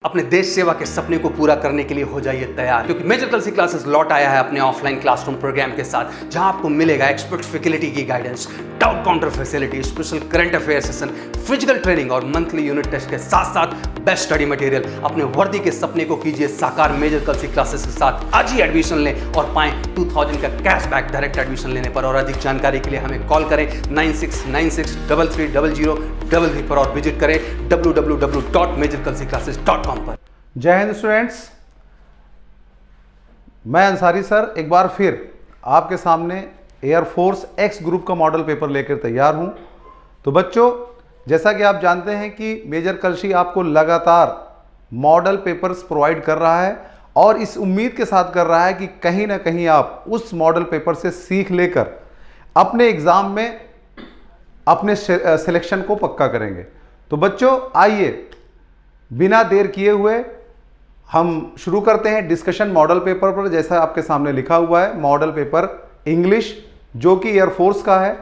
अपने देश सेवा के सपने को पूरा करने के लिए हो जाइए तैयार, क्योंकि मेजर कलसी क्लासेस लौट आया है अपने ऑफलाइन क्लासरूम प्रोग्राम के साथ, जहां आपको मिलेगा एक्सपर्ट फैकल्टी की guidance, doubt counter facility, special current affair session, physical training और मंथली यूनिट टेस्ट के साथ साथ बेस्ट स्टडी मटेरियल। अपने वर्दी के सपने को कीजिए साकार मेजर कलसी क्लासेस के साथ। आज ही एडमिशन लें और पाएं 2000 का कैशबैक डायरेक्ट एडमिशन लेने पर। और अधिक जानकारी के लिए हमें कॉल करें 9696333333 पर और विजिट करें www.majorkalsiclasses.com पर। जय हिंद स्टूडेंट्स, मैं अंसारी सर एक बार फिर आपके सामने एयरफोर्स एक्स ग्रुप का मॉडल पेपर लेकर तैयार हूं। तो बच्चों, जैसा कि आप जानते हैं कि मेजर कलसी आपको लगातार मॉडल पेपर्स प्रोवाइड कर रहा है और इस उम्मीद के साथ कर रहा है कि कहीं ना कहीं आप उस मॉडल पेपर से सीख लेकर अपने एग्जाम में अपने सिलेक्शन को पक्का करेंगे। तो बच्चों, आइए बिना देर किए हुए हम शुरू करते हैं डिस्कशन मॉडल पेपर पर। जैसा आपके सामने लिखा हुआ है, मॉडल पेपर इंग्लिश, जो कि एयरफोर्स का है।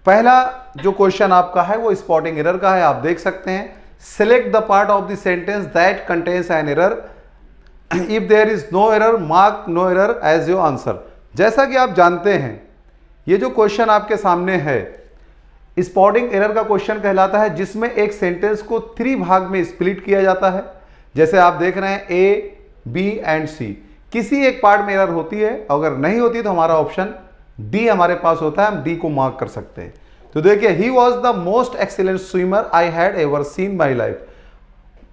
पहला जो क्वेश्चन आपका है वो स्पॉटिंग एरर का है। आप देख सकते हैं, select the part of the sentence that contains an error, if there is no error mark no error as your answer. जैसा कि आप जानते हैं, ये जो क्वेश्चन आपके सामने है स्पॉटिंग एरर का क्वेश्चन कहलाता है, जिसमें एक सेंटेंस को 3 भाग में स्प्लिट किया जाता है। जैसे आप देख रहे हैं ए, बी एंड सी, किसी एक पार्ट में एरर होती है, अगर नहीं होती तो हमारा ऑप्शन डी हमारे पास होता है, हम डी को मार्क कर सकते हैं। तो देखिए, ही was the most excellent swimmer I had ever seen my life.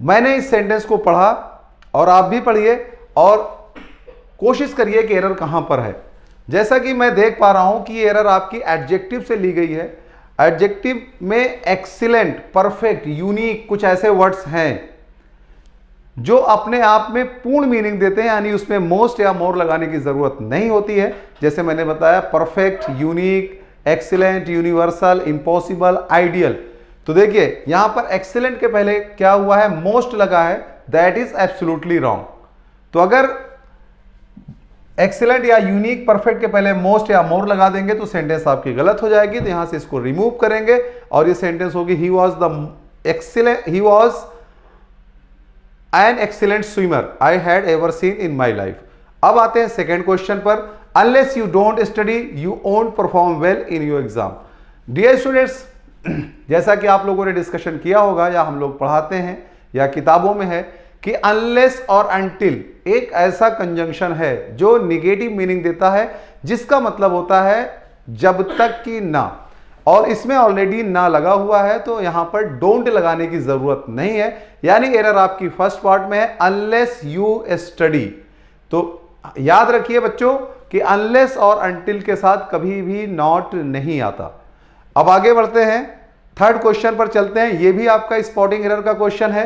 मैंने इस सेंटेंस को पढ़ा और आप भी पढ़िए और कोशिश करिए कि एरर कहां पर है। जैसा कि मैं देख पा रहा हूं कि ये एरर आपकी एडजेक्टिव से ली गई है। एडजेक्टिव में एक्सीलेंट, परफेक्ट, यूनिक कुछ ऐसे वर्ड्स हैं जो अपने आप में पूर्ण मीनिंग देते हैं, यानी उसमें मोस्ट या मोर लगाने की जरूरत नहीं होती है। जैसे मैंने बताया, perfect, unique, excellent, universal, impossible, ideal. तो देखिए, यहां पर एक्सीलेंट के पहले क्या हुआ है, मोस्ट लगा है, दैट इज एब्सोल्युटली रॉन्ग। तो अगर एक्सीलेंट या यूनिक, परफेक्ट के पहले मोस्ट या मोर लगा देंगे तो सेंटेंस आपकी गलत हो जाएगी। तो यहां से इसको रिमूव करेंगे और ये सेंटेंस होगी, he was the excellent, he was an excellent swimmer I had ever seen in my life. अब आते हैं सेकेंड क्वेश्चन पर, unless you don't study you won't perform well in your exam. Dear students, जैसा कि आप लोगों ने discussion किया होगा या हम लोग पढ़ाते हैं या किताबों में है कि अनलेस और अनटिल एक ऐसा कंजंक्शन है जो निगेटिव मीनिंग देता है, जिसका मतलब होता है जब तक कि ना, और इसमें ऑलरेडी ना लगा हुआ है, तो यहां पर डोंट लगाने की जरूरत नहीं है। यानी एरर आपकी फर्स्ट पार्ट में है, अनलेस यू स्टडी। तो याद रखिए बच्चों कि अनलेस और अनटिल के साथ कभी भी नॉट नहीं आता। अब आगे बढ़ते हैं, थर्ड क्वेश्चन पर चलते हैं। यह भी आपका स्पॉटिंग एरर का क्वेश्चन है।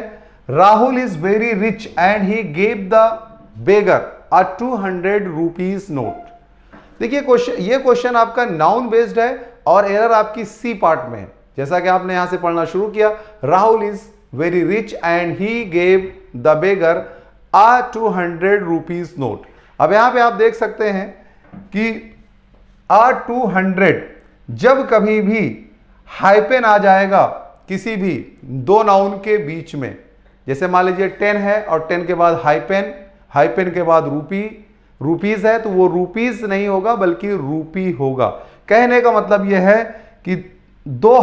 Rahul is very rich and he gave the beggar a 200 rupees note. देखिए ये क्वेश्चन आपका नाउन बेस्ड है और एरर आपकी सी पार्ट में है। जैसा कि आपने यहां से पढ़ना शुरू किया, Rahul is very rich and he gave the beggar a 200 rupees note. अब यहां पे आप देख सकते हैं कि अ 200 जब कभी भी हाइपेन आ जाएगा किसी भी दो नाउन के बीच में, जैसे मान लीजिए 10 है और 10 के बाद हाइपेन, हाइपेन के बाद रुपीज है, तो वो रुपीज नहीं होगा बल्कि रूपी होगा। कहने का मतलब यह है कि दो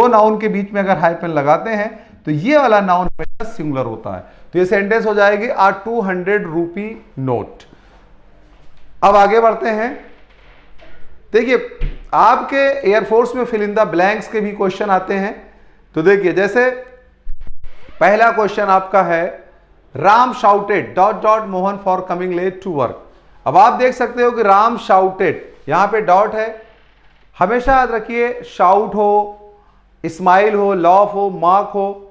नाउन के बीच में अगर हाइपेन लगाते हैं तो ये वाला नाउन हमेशा सिंगुलर होता है। तो ये सेंटेंस हो जाएगी आ 200 रुपी नोट। अब आगे बढ़ते हैं। देखिए, आपके एयरफोर्स में फिल इन द ब्लैंक्स के भी क्वेश्चन आते हैं। तो देखिए, जैसे पहला क्वेश्चन आपका है, Ram shouted ... Mohan for coming late to work. अब आप देख सकते हो कि राम शाउटेड, यहां पे डॉट है। हमेशा याद रखिए, शाउट हो, स्माइल हो, लॉफ हो, मार्क हो,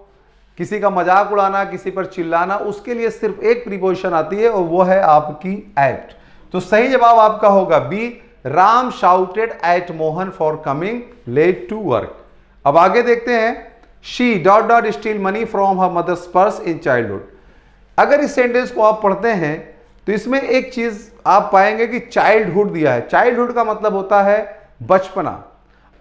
किसी का मजाक उड़ाना, किसी पर चिल्लाना, उसके लिए सिर्फ एक प्रीपोजिशन आती है और वो है आपकी एट। तो सही जवाब आपका होगा B, Ram shouted at Mohan for coming late to work. अब आगे देखते हैं, she ... steal money from her mother's purse in childhood. अगर इस सेंटेंस को आप पढ़ते हैं तो इसमें एक चीज आप पाएंगे कि चाइल्डहुड दिया है। चाइल्डहुड का मतलब होता है बचपना,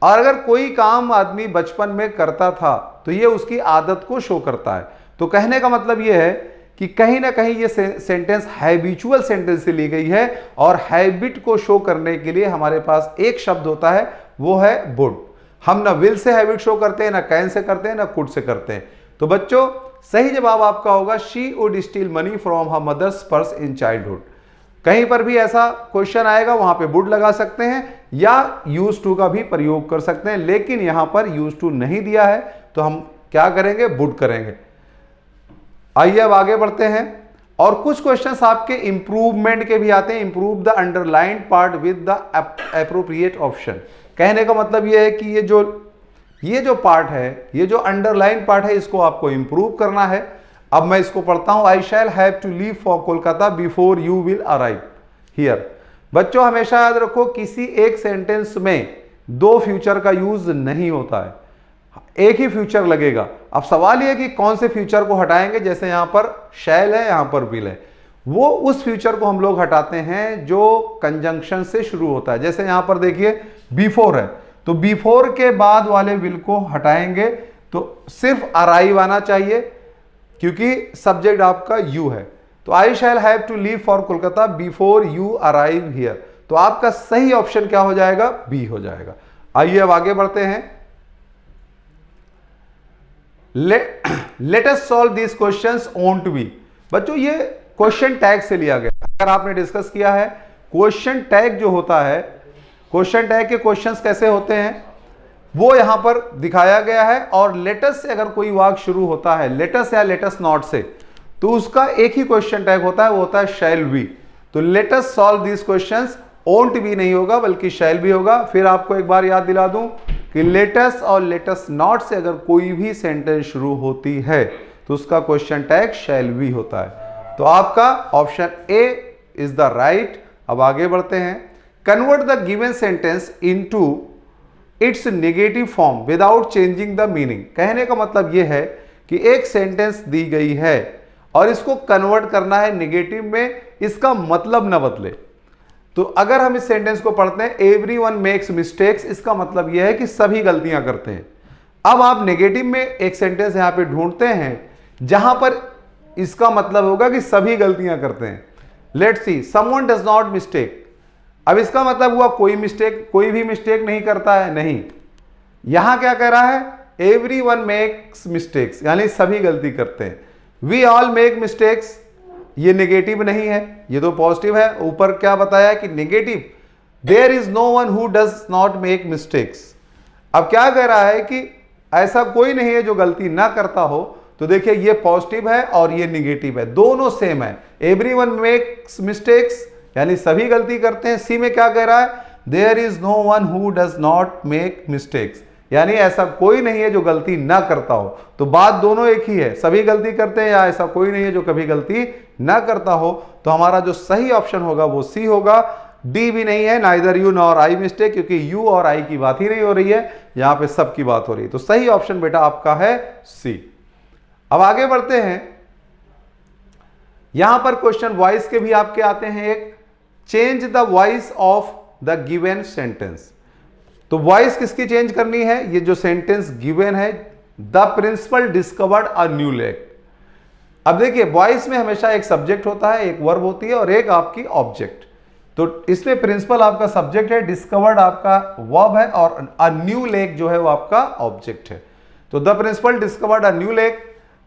और अगर कोई काम आदमी बचपन में करता था तो ये उसकी आदत को शो करता है। तो कहने का मतलब यह है कि कहीं ना कहीं ये सेंटेंस हैबिचुअल सेंटेंस से ली गई है और हैबिट को शो करने के लिए हमारे पास एक शब्द होता है, वो है वुड। हम ना विल से हैबिट शो करते हैं, ना कैन से करते हैं, ना कुड से करते हैं। तो बच्चों सही जवाब आपका होगा she would steal money from her mother's purse in childhood. कहीं पर भी ऐसा क्वेश्चन आएगा वहां पे वुड लगा सकते हैं या यूज टू का भी प्रयोग कर सकते हैं, लेकिन यहां पर यूज टू नहीं दिया है तो हम क्या करेंगे, वुड करेंगे। आइए अब आगे बढ़ते हैं और कुछ क्वेश्चंस आपके इंप्रूवमेंट के भी आते हैं। Improve the underlined part with the appropriate option. कहने का मतलब यह है कि ये जो पार्ट है, ये जो अंडरलाइन पार्ट है, इसको आपको इंप्रूव करना है। अब मैं इसको पढ़ता हूं, I shall have to leave for Kolkata before you will arrive here. बच्चों हमेशा याद रखो, किसी एक सेंटेंस में दो फ्यूचर का यूज नहीं होता है, एक ही फ्यूचर लगेगा। अब सवाल यह कि कौन से फ्यूचर को हटाएंगे। जैसे यहां पर शैल है, यहां पर विल है, वो उस फ्यूचर को हम लोग हटाते हैं जो कंजंक्शन से शुरू होता है। जैसे यहां पर देखिए बिफोर है, तो बिफोर के बाद वाले विल को हटाएंगे तो सिर्फ अराइव आना चाहिए, क्योंकि सब्जेक्ट आपका यू है। तो I shall have to leave for Kolkata before you arrive here. तो आपका सही ऑप्शन क्या हो जाएगा, बी हो जाएगा। आइए अब आगे बढ़ते हैं। Let us solve this questions on to B. बच्चों ये क्वेश्चन टैग से लिया गया। अगर आपने डिस्कस किया है, क्वेश्चन टैग जो होता है, क्वेश्चन टैग के क्वेश्चंस कैसे होते हैं वो यहां पर दिखाया गया है। और लेटस से अगर कोई वाक्य शुरू होता है, लेटस या लेटस नॉट से, तो उसका एक ही क्वेश्चन टैग होता है, वो होता है शैल बी। तो लेटस सॉल्व दिस क्वेश्चंस, ओंट भी नहीं होगा बल्कि शैल भी होगा। फिर आपको एक बार याद दिला दूं कि लेटस और लेटस नॉट से अगर कोई भी सेंटेंस शुरू होती है तो उसका क्वेश्चन टैग शैल बी होता है। तो आपका option A is the right. अब आगे बढ़ते हैं। Convert the given sentence into its negative form without changing the meaning. कहने का मतलब यह है कि एक सेंटेंस दी गई है और इसको कन्वर्ट करना है नेगेटिव में, इसका मतलब न बदले। तो अगर हम इस सेंटेंस को पढ़ते हैं, एवरीवन मेक्स मिस्टेक्स, इसका मतलब यह है कि सभी गलतियां करते हैं। अब आप नेगेटिव में एक सेंटेंस यहां पे ढूंढते हैं जहां पर इसका मतलब होगा कि सभी गलतियां करते हैं। Let's see, someone does not mistake. अब इसका मतलब हुआ कोई भी मिस्टेक नहीं करता है, नहीं। यहां क्या कह रहा है, एवरीवन मेक्स मिस्टेक्स, यानी सभी गलती करते हैं। वी ऑल मेक मिस्टेक्स, ये नेगेटिव नहीं है, ये तो पॉजिटिव है। ऊपर क्या बताया कि negative, there is no one who does not make mistakes. अब क्या कह रहा है कि ऐसा कोई नहीं है जो गलती ना करता हो। तो देखिए ये पॉजिटिव है और ये नेगेटिव है, दोनों सेम है। एवरीवन मेक्स मिस्टेक्स यानी सभी गलती करते हैं। सी में क्या कह रहा है, there is no one who does not make mistakes, यानी ऐसा कोई नहीं है जो गलती ना करता हो। तो बात दोनों एक ही है, सभी गलती करते हैं या ऐसा कोई नहीं है जो कभी गलती ना करता हो। तो हमारा जो सही ऑप्शन होगा वो सी होगा। डी भी नहीं है, neither you nor I mistake, क्योंकि यू और आई की बात ही नहीं हो रही है, यहां पे सबकी बात हो रही है। तो सही ऑप्शन बेटा आपका है सी। अब आगे बढ़ते हैं। यहां पर क्वेश्चन वॉइस के भी आपके आते हैं। एक, change the voice of the given sentence. तो वॉइस किसकी चेंज करनी है, ये जो सेंटेंस गिवन है, the principal discovered a new lake. अब देखिए वॉइस में हमेशा एक सब्जेक्ट होता है, एक वर्ब होती है और एक आपकी ऑब्जेक्ट। तो इसमें प्रिंसिपल आपका सब्जेक्ट है, डिस्कवर्ड आपका वर्ब है और अ न्यू लेक जो है वो आपका ऑब्जेक्ट है। तो the principal discovered a new lake,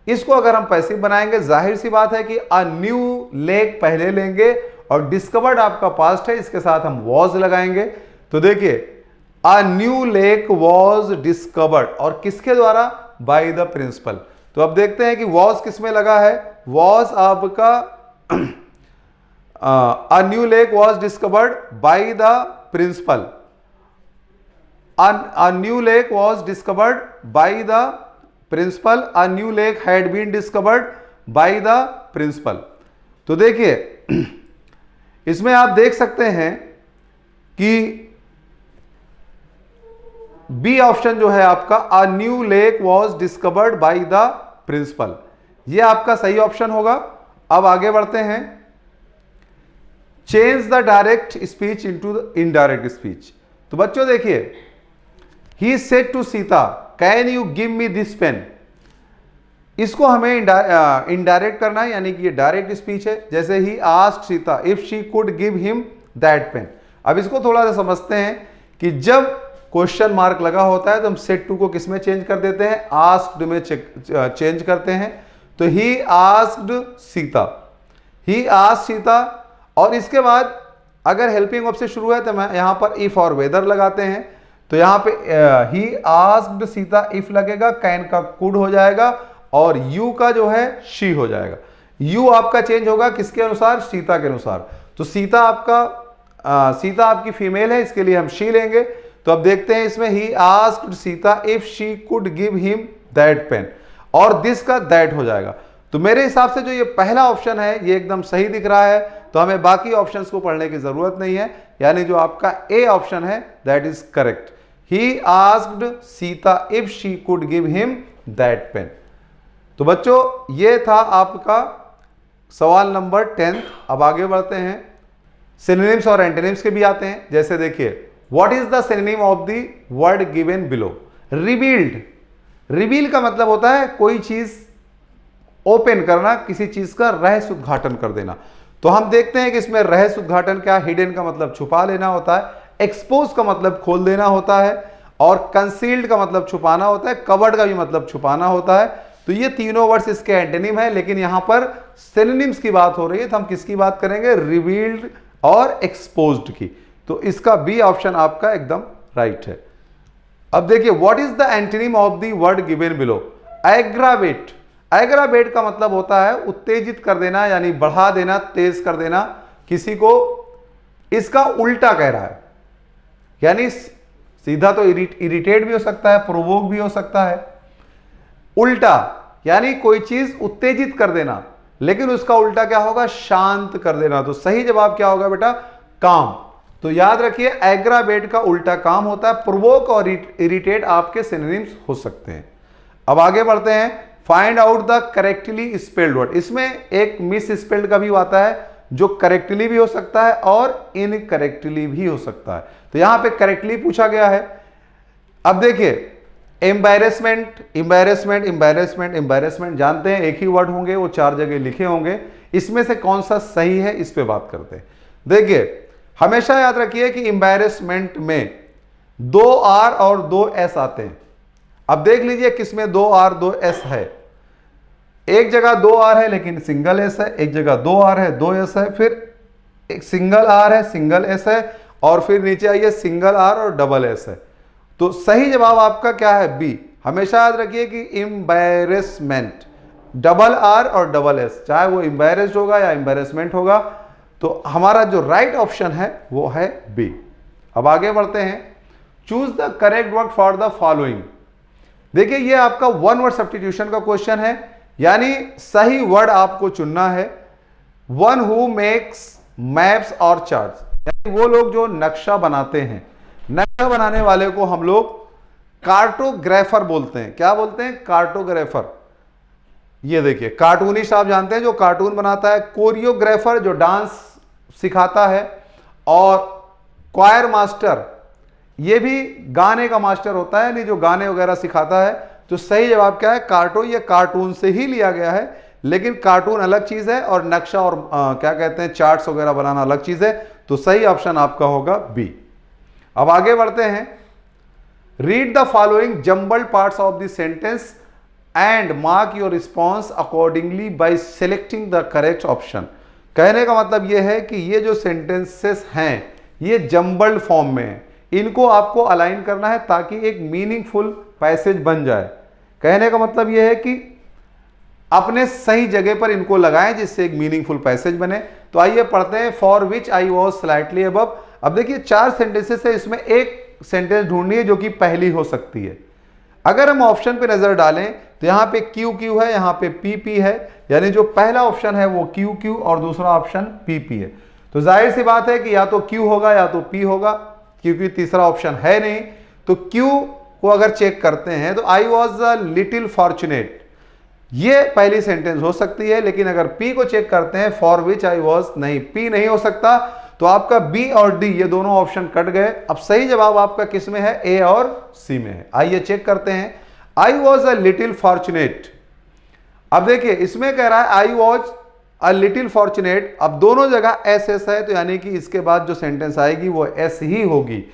इसको अगर हम पैसिव बनाएंगे, जाहिर सी बात है कि अ न्यू लेक पहले लेंगे और डिस्कवर्ड आपका पास्ट है, इसके साथ हम वॉज लगाएंगे। तो देखिए अ न्यू लेक वॉज डिस्कवर्ड, और किसके द्वारा, बाय द प्रिंसिपल। तो अब देखते हैं कि वॉज किस में लगा है। वॉज आपका a new lake was discovered by the principal. A new lake was discovered by the principal. A new lake had been discovered by the principal. तो देखिए इसमें आप देख सकते हैं कि बी ऑप्शन जो है आपका, a new lake was discovered by the principal, ये आपका सही ऑप्शन होगा। अब आगे बढ़ते हैं। Change the direct speech into the indirect speech. तो बच्चों देखिए, he said to Sita, can you give me this pen. इसको हमें इनडायरेक्ट करना है, यानी कि ये डायरेक्ट स्पीच है। जैसे he asked Sita if she could give him that pain. अब इसको थोड़ा सा समझते हैं कि जब क्वेश्चन मार्क लगा होता है तो हम सेट टू को किस में चेंज कर देते हैं, आस्क्ड में चेंज करते हैं। तो he asked Sita, he asked Sita, और इसके बाद अगर हेल्पिंग वर्ब से शुरू है तो मैं यहां पर इफ और वेदर लगाते हैं। तो यहां पे ही आस्क्ड सीता इफ लगेगा, कैन का कुड हो जाएगा और यू का जो है शी हो जाएगा। यू आपका चेंज होगा किसके अनुसार, सीता के अनुसार। तो सीता आपकी फीमेल है, इसके लिए हम शी लेंगे। तो अब देखते हैं इसमें he asked Sita if she could give him that pain, और दिस का दैट हो जाएगा। तो मेरे हिसाब से जो ये पहला ऑप्शन है ये एकदम सही दिख रहा है, तो हमें बाकी ऑप्शंस को पढ़ने की जरूरत नहीं है, यानी जो आपका ए ऑप्शन है that is correct. He asked Sita if she could give him that pain. तो बच्चों ये था आपका सवाल नंबर 10। अब आगे बढ़ते हैं, सिनोनिम्स और एंटोनिम्स के भी आते हैं। जैसे देखिए, what is the synonym of the word given below. Revealed, reveal का मतलब होता है कोई चीज ओपन करना, किसी चीज का रहस्य उद्घाटन कर देना। तो हम देखते हैं कि इसमें रहस्य उद्घाटन क्या, हिडन का मतलब छुपा लेना होता है, एक्सपोज का मतलब खोल देना होता है, और कंसील्ड का मतलब छुपाना होता है, कवर्ड का भी मतलब छुपाना होता है। तो ये तीनों वर्ड्स इसके एंटोनिम है, लेकिन यहां पर सिनोनिम्स की बात हो रही है, तो हम किसकी बात करेंगे, रिवील्ड और एक्सपोज्ड की। तो इसका बी ऑप्शन आपका एकदम राइट है। अब देखिए, what is the antonym of the word given below. Aggravate, aggravate का मतलब होता है उत्तेजित कर देना, यानी बढ़ा देना, तेज कर देना किसी को। इसका उल्टा कह रहा है, यानी सीधा तो इरिटेट भी हो सकता है, प्रोवोक भी हो सकता है। उल्टा यानी कोई चीज उत्तेजित कर देना, लेकिन उसका उल्टा क्या होगा, शांत कर देना। तो सही जवाब क्या होगा बेटा, काम। तो याद रखिए, एग्रावेट का उल्टा काम होता है, प्रोवोक और इरिटेट आपके सिनोनिम्स हो सकते हैं। अब आगे बढ़ते हैं, find out the correctly spelled word. इसमें एक मिस स्पेल्ड का भी आता है, जो करेक्टली भी हो सकता है और इनकरेक्टली भी हो सकता है। तो यहां पे करेक्टली पूछा गया है। अब देखिए, एम्बैरेसमेंट, एम्बैरेसमेंट, एम्बैरेसमेंट, एम्बैरेसमेंट जानते हैं एक ही वर्ड होंगे, वो 4 जगह लिखे होंगे। इसमें से कौन सा सही है, इस पे बात करते हैं। देखिए, हमेशा याद रखिए कि एम्बैरेसमेंट में 2 आर और 2 एस आते हैं। अब देख लीजिए किसमें 2 आर 2 एस है। एक जगह 2 आर है लेकिन सिंगल एस है, एक जगह 2 आर है 2 एस है, फिर एक सिंगल आर है सिंगल एस है, और फिर नीचे आइए सिंगल आर और डबल एस है। तो सही जवाब आपका क्या है, बी। हमेशा याद रखिए कि एम्बैरेसमेंट, डबल आर और डबल एस, चाहे वो एम्बैरेस्ड होगा या एम्बैरेसमेंट होगा। तो हमारा जो राइट ऑप्शन है वो है बी। अब आगे बढ़ते हैं, choose the correct word for the following. देखिए, ये आपका 1 वर्ड सब्स्टिट्यूशन का क्वेश्चन है, यानी सही वर्ड आपको चुनना है। वन हु मेक्स मैप्स और चार्ट्स, यानी वो लोग जो नक्शा बनाते हैं। नक्शा बनाने वाले को हम लोग कार्टोग्राफर बोलते हैं। क्या बोलते हैं, कार्टोग्राफर। ये देखिए, कार्टूनिस्ट आप जानते हैं जो कार्टून बनाता है, कोरियोग्राफर जो डांस सिखाता है, और क्वायर मास्टर ये भी गाने का मास्टर होता है, यानी जो गाने वगैरह सिखाता है। तो सही जवाब क्या है, कार्टो। ये कार्टून से ही लिया गया है, लेकिन कार्टून अलग चीज है और नक्शा और क्या कहते हैं चार्ट्स वगैरह बनाना अलग चीज है। तो सही ऑप्शन आपका होगा बी। अब आगे बढ़ते हैं, read the following jumbled parts of the sentence and mark your response accordingly bye selecting the correct option. कहने का मतलब यह है कि ये जो सेंटेंसेस हैं ये जम्बल्ड फॉर्म में है, इनको आपको अलाइन करना है ताकि एक मीनिंगफुल पैसेज बन जाए। कहने का मतलब यह है कि अपने सही जगह पर इनको लगाएं जिससे एक मीनिंगफुल पैसेज बने। तो आइए पढ़ते हैं, for which I was slightly above. अब देखिए 4 सेंटेंसेस है, इसमें एक सेंटेंस ढूंढनी है जो कि पहली हो सकती है। अगर हम ऑप्शन पे नजर डालें तो यहाँ पे क्यू क्यू है, यहाँ पे पी पी है, यानी जो पहला ऑप्शन है वो क्यू क्यू और दूसरा ऑप्शन पी पी है। तो जाहिर सी बात है कि या तो क्यू होगा या तो पी होगा, क्योंकि तीसरा ऑप्शन है नहीं। तो क्यू को अगर चेक करते हैं तो I was a little fortunate, ये पहली सेंटेंस हो सकती है। लेकिन अगर पी को चेक करते हैं, फॉर विच आई वॉज, नहीं, पी नहीं हो सकता। तो आपका बी और डी ये दोनों ऑप्शन कट गए। अब सही जवाब आपका किस में है, ए और सी में है। आइए चेक करते हैं, I was a little fortunate. अब देखिए इसमें कह रहा है आई वॉज अ लिटिल फॉर्चुनेट, अब दोनों जगह एस एस है, तो यानी कि इसके बाद जो सेंटेंस आएगी वो एस ही होगी,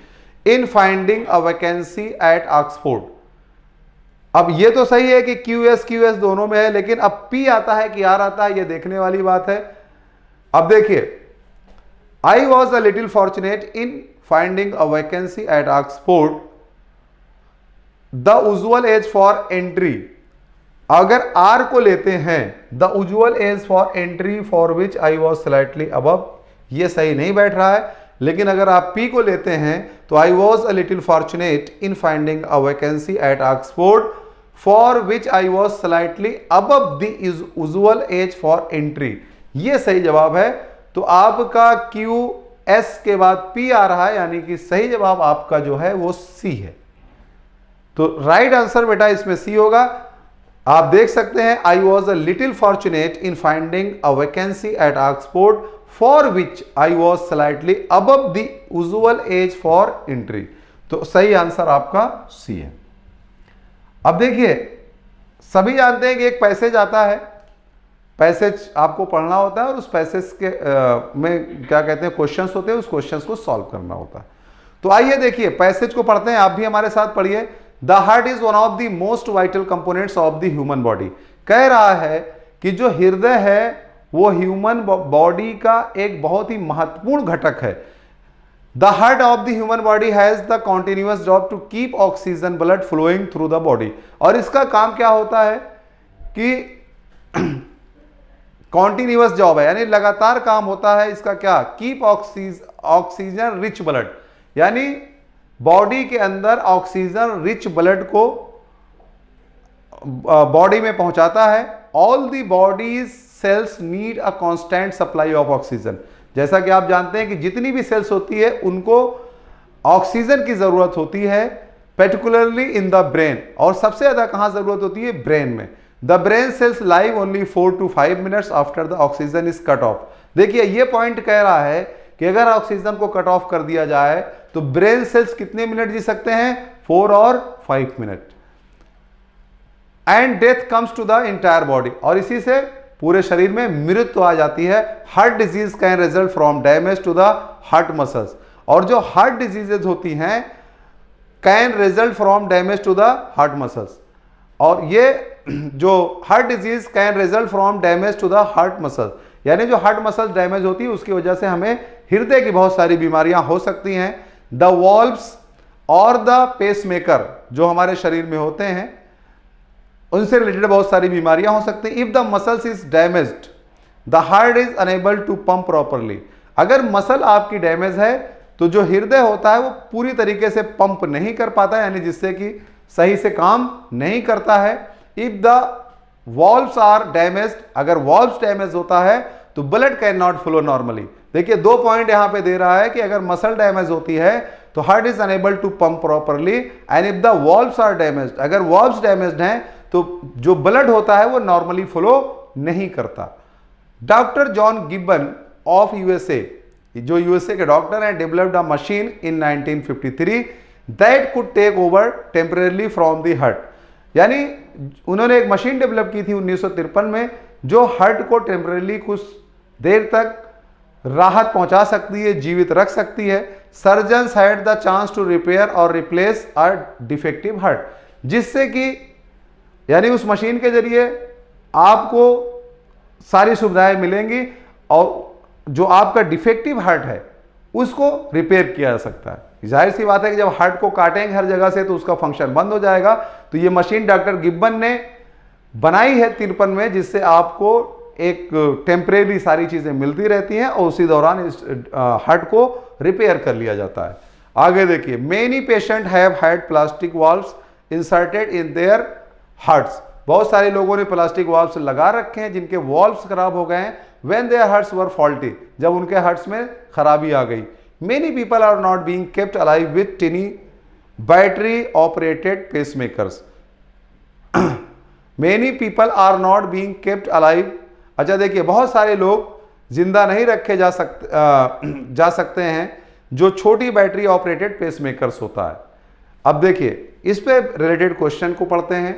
इन finding a vacancy at Oxford. अब ये तो सही है कि क्यू एस दोनों में है, लेकिन अब पी आता है कि आर आता है, ये देखने वाली बात है। अब देखिए I was a little fortunate in finding a vacancy at Oxford, the usual age for entry, अगर आर को लेते हैं the usual age for entry for which I was slightly above, ये सही नहीं बैठ रहा है। लेकिन अगर आप पी को लेते हैं तो I was a little fortunate in finding a vacancy at Oxford for which I was slightly above the usual age for entry, ये सही जवाब है। तो आपका क्यू एस के बाद पी आ रहा है, यानी कि सही जवाब आपका जो है वो सी है। तो राइट आंसर बेटा इसमें सी होगा। आप देख सकते हैं I was a little fortunate in finding a vacancy at Oxford for which I was slightly above the usual age for entry, तो सही आंसर आपका सी है। अब देखिए सभी जानते हैं कि एक पैसेज आता है, पैसेज आपको पढ़ना होता है और उस पैसेज के में क्या कहते हैं क्वेश्चंस होते हैं, उस क्वेश्चंस को सॉल्व करना होता है। तो आइए देखिए पैसेज को पढ़ते हैं, आप भी हमारे साथ पढ़िए। The heart is one of the most vital components of the human body, कह रहा है कि जो हृदय है वो ह्यूमन बॉडी का एक बहुत ही महत्वपूर्ण घटक है। The heart of the human body has the continuous job to keep oxygen blood flowing through the body, और इसका काम क्या होता है कि कॉन्टिन्यूअस जॉब है, यानी लगातार काम होता है इसका, क्या, कीप ऑक्सीजन रिच ब्लड, यानी बॉडी के अंदर ऑक्सीजन रिच ब्लड को बॉडी में पहुंचाता है। All the body's cells need a constant supply of oxygen, जैसा कि आप जानते हैं कि जितनी भी सेल्स होती है उनको ऑक्सीजन की जरूरत होती है, पर्टिकुलरली इन द ब्रेन, और सबसे ज्यादा कहां जरूरत होती है, ब्रेन में। The brain cells live only 4 to 5 minutes after the oxygen is cut of. देखिए ये पॉइंट कह रहा है कि अगर ऑक्सीजन को कट ऑफ कर दिया जाए तो ब्रेन सेल्स कितने मिनट जी सकते हैं, 4 और 5 minute. And death comes to the entire body, और इसी से पूरे शरीर में मृत्यु आ जाती है। Heart disease can result from damage to the heart muscles, और जो हार्ट डिजीजेज होती हैं can result from damage to the heart muscles, और ये जो heart disease can result from damage to the heart muscles, यानी जो हार्ट मसल्स डैमेज होती है उसकी वजह से हमें हृदय की बहुत सारी बीमारियां हो सकती हैं। द वॉल्व्स और द पेसमेकर जो हमारे शरीर में होते हैं उनसे रिलेटेड बहुत सारी बीमारियां हो सकती हैं। If the muscles is damaged the heart is unable to pump properly, अगर मसल आपकी डैमेज है तो जो हृदय होता है वो पूरी तरीके से पंप नहीं कर पाता है, यानी जिससे कि सही से काम नहीं करता है। If the valves are damaged, अगर वॉल्व्स डैमेज होता है तो blood can not flow normally. देखिए 2 पॉइंट यहां पे दे रहा है कि अगर मसल डैमेज होती है तो heart is unable to pump properly, and if the valves are damaged, अगर वॉल्व्स डैमेज्ड हैं तो जो ब्लड होता है वो नॉर्मली फ्लो नहीं करता। Doctor John Gibbon of USA, जो यूएसए के डॉक्टर हैं, developed a machine in 1953 that could take over temporarily from the heart, यानी उन्होंने एक मशीन डेवलप की थी 1953 में जो हार्ट को टेम्परेरली कुछ देर तक राहत पहुंचा सकती है, जीवित रख सकती है। Surgeons had the chance to repair और रिप्लेस अ डिफेक्टिव हार्ट, जिससे कि यानी उस मशीन के जरिए आपको सारी सुविधाएं मिलेंगी और जो आपका डिफेक्टिव हार्ट है उसको रिपेयर किया जा सकता है। जाहिर सी बात है कि जब हार्ट को काटेंगे हर जगह से तो उसका फंक्शन बंद हो जाएगा। तो ये मशीन डॉक्टर गिब्बन ने बनाई है 53 में, जिससे आपको एक टेम्परेरी सारी चीजें मिलती रहती हैं और उसी दौरान इस हार्ट को रिपेयर कर लिया जाता है। आगे देखिए, many patient have had plastic valves inserted in their hearts, बहुत सारे लोगों ने प्लास्टिक वाल्व्स लगा रखे हैं जिनके वाल्व्स खराब हो गए हैं। When their hearts were faulty, जब उनके हार्ट्स में खराबी आ गई। Many people are not being kept alive with tiny battery operated pacemakers. Many people are not being kept alive, अच्छा देखिए बहुत सारे लोग जिंदा नहीं रखे जा सकते हैं जो छोटी बैटरी ऑपरेटेड पेसमेकर्स होता है। अब देखिए इस पे रिलेटेड क्वेश्चन को पढ़ते हैं।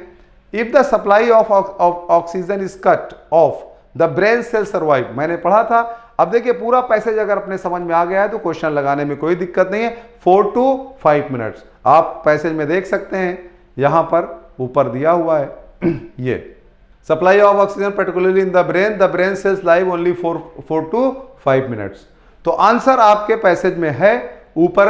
If the supply of oxygen is cut off the brain cell survive, मैंने पढ़ा था। अब देखिए पूरा पैसेज अगर अपने समझ में आ गया है तो क्वेश्चन लगाने में कोई दिक्कत नहीं है। 4 to 5 मिनट्स आप पैसेज में देख सकते हैं, यहां पर ऊपर दिया हुआ है ये supply of oxygen particularly in the brain cells live only 4 to 5 minutes. तो आंसर आपके पैसेज में है ऊपर।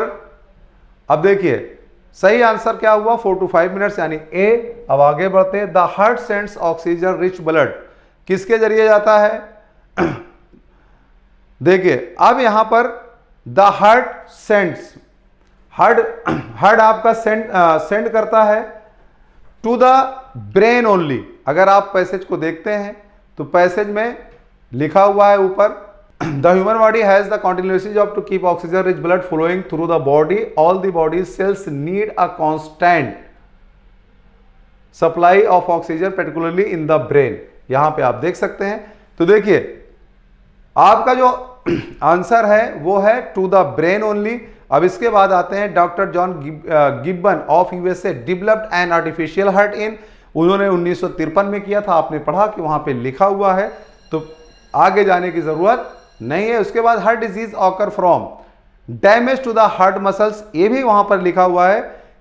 अब देखिए सही आंसर क्या हुआ, 4 to 5 मिनट्स यानी ए। अब आगे बढ़ते हैं। The heart sends oxygen rich blood, किसके जरिए जाता है देखिए अब यहां पर द हार्ट सेंड्स, हार्ट आपका सेंड करता है टू द ब्रेन ओनली। अगर आप पैसेज को देखते हैं तो पैसेज में लिखा हुआ है ऊपर, the human body has the continuous job to keep oxygen rich blood flowing through the body, all the body cells need a constant supply of oxygen particularly in the brain. यहां पे आप देख सकते हैं। तो देखिए आपका जो आंसर है वो है टू द ब्रेन ओनली। अब इसके बाद आते हैं doctor John Gibbon of USA developed an artificial heart in, उन्होंने 1953 में किया था। आपने पढ़ा कि वहां पे लिखा हुआ है तो आगे जाने की जरूरत नहीं है। उसके बाद heart disease occur from damage to the heart muscles, ये भी वहां पर लिखा हुआ है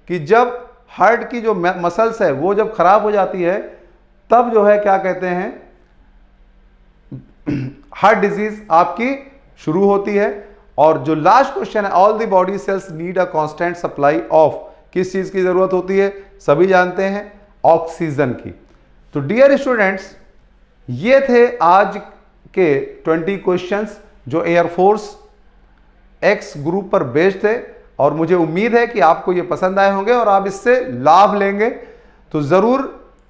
कि जब हार्ट की जो मसल्स है वो जब खराब हो जाती है तब जो है क्या कहते हैं हार्ट डिजीज आपकी शुरू होती है। और जो लास्ट क्वेश्चन है, all the body cells need a constant supply of, किस चीज की जरूरत होती है, सभी जानते हैं ऑक्सीजन की। तो डियर स्टूडेंट्स ये थे आज के 20 क्वेश्चंस जो एयरफोर्स एक्स ग्रुप पर बेस्ड थे, और मुझे उम्मीद है कि आपको ये पसंद आए होंगे और आप इससे लाभ लेंगे। तो जरूर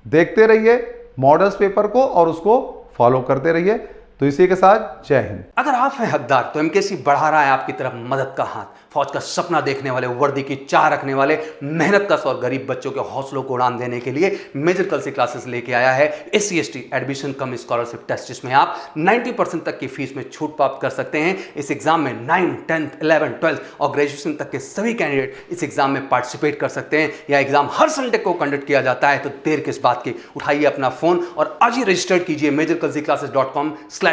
देखते रहिए मॉडल्स पेपर को और उसको फॉलो करते रहिए। तो इसी के साथ जय हिंद। अगर आप हैं हकदार तो एमकेसी बढ़ा रहा है आपकी तरफ मदद का हाथ। फौज का सपना देखने वाले, वर्दी की चाह रखने वाले, मेहनत कश और गरीब बच्चों के हौसलों को उड़ान देने के लिए मेजर कल्सी क्लासेस लेके आया है SC/ST एडमिशन कम स्कॉलरशिप टेस्ट, जिसमें आप 90% तक की फीस में छूट प्राप्त कर सकते हैं। इस एग्जाम में 9, 10, 11, 12 और ग्रेजुएशन तक के सभी कैंडिडेट इस एग्जाम में पार्टिसिपेट कर सकते हैं। यह एग्जाम हर संडे को कंडक्ट किया जाता है। तो देर किस बात की, उठाइए अपना फोन और आज ही रजिस्टर्ड कीजिए majorkulsiclasses.com/scholarship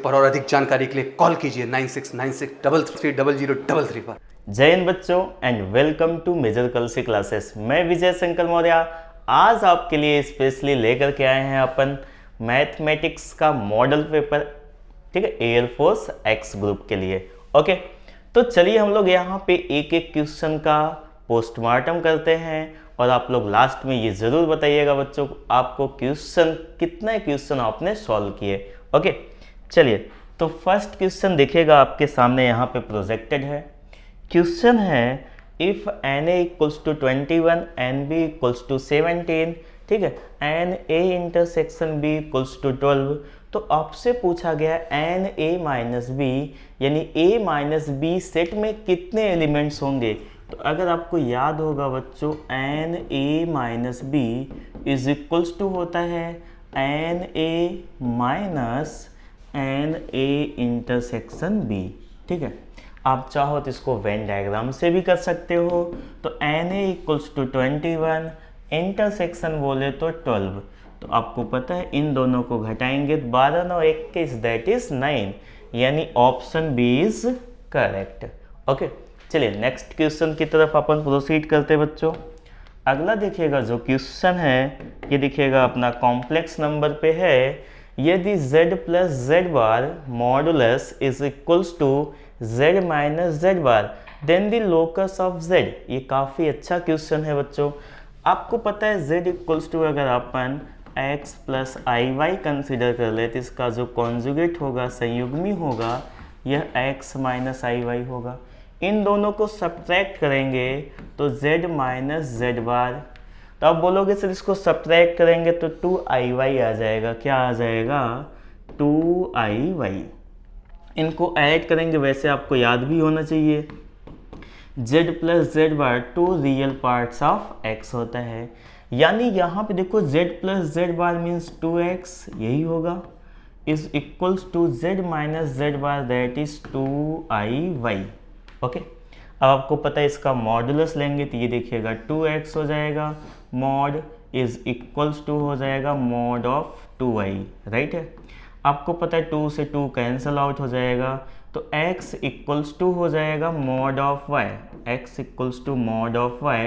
पर, और अधिक जानकारी के लिए कॉल कीजिए 9696330033 पर। जय हिंद बच्चों and welcome to Major Kalsi classes. मैं विजय शंकर मौर्य आज आपके लिए स्पेशली लेकर के आए हैं अपन मैथमेटिक्स का मॉडल पेपर, ठीक है, एयरफोर्स एक्स ग्रुप के लिए। ओके, तो चलिए हम लोग यहाँ पे एक एक क्वेश्चन का पोस्टमार्टम करते हैं और आप लोग लास्ट में ये ज़रूर बताइएगा बच्चों आपको कितने क्वेश्चन आपने सॉल्व किए। ओके, चलिए तो फर्स्ट क्वेश्चन देखिएगा आपके सामने यहाँ पे प्रोजेक्टेड है। क्वेश्चन है if NA equals to 21 NB equals to 17, ठीक है, NA intersection B equals to 12। तो आपसे पूछा गया NA माइनस B यानी A माइनस B सेट में कितने एलिमेंट्स होंगे। तो अगर आपको याद होगा बच्चों NA minus B is equals to होता है NA minus NA intersection B, ठीक है। आप चाहो तो इसको वेन डायग्राम से भी कर सकते हो। तो NA इक्वल्स टू 21, इंटरसेक्शन बोले तो 12। तो आपको पता है इन दोनों को घटाएंगे 12 9 21 दैट इज 9, यानी option B is correct. Okay, चलिए नेक्स्ट क्वेश्चन की तरफ अपन प्रोसीड करते हैं बच्चों। अगला देखिएगा जो क्वेश्चन है ये देखिएगा अपना कॉम्प्लेक्स नंबर पे है। यदि z plus z bar modulus is equals to z minus z bar then the locus of z। ये काफ़ी अच्छा क्वेश्चन है बच्चों। आपको पता है z इक्वल्स टू अगर अपन x प्लस IY कंसिडर कर ले तो इसका जो कॉन्जुगेट होगा, संयुग्मी होगा, यह x माइनस IY होगा। इन दोनों को सब्ट्रैक्ट करेंगे तो z माइनस जेड बार। तो आप बोलोगे सर इसको सब्ट्रैक्ट करेंगे तो 2IY आ जाएगा। क्या आ जाएगा? 2IY। इनको ऐड करेंगे, वैसे आपको याद भी होना चाहिए z plus z bar 2 real parts of x होता है। यानी यहाँ पे देखो z plus z bar means 2x, यही होगा, is equals to z minus z bar that is 2IY। Okay, अब आपको पता है इसका मॉडुलस लेंगे तो ये देखिएगा 2x हो जाएगा, मॉड इज इक्वल्स टू हो जाएगा मॉड ऑफ 2y, राइट है। आपको पता है 2 से 2 कैंसिल आउट हो जाएगा, तो x इक्वल्स टू हो जाएगा mod of y, x equals to mod of y,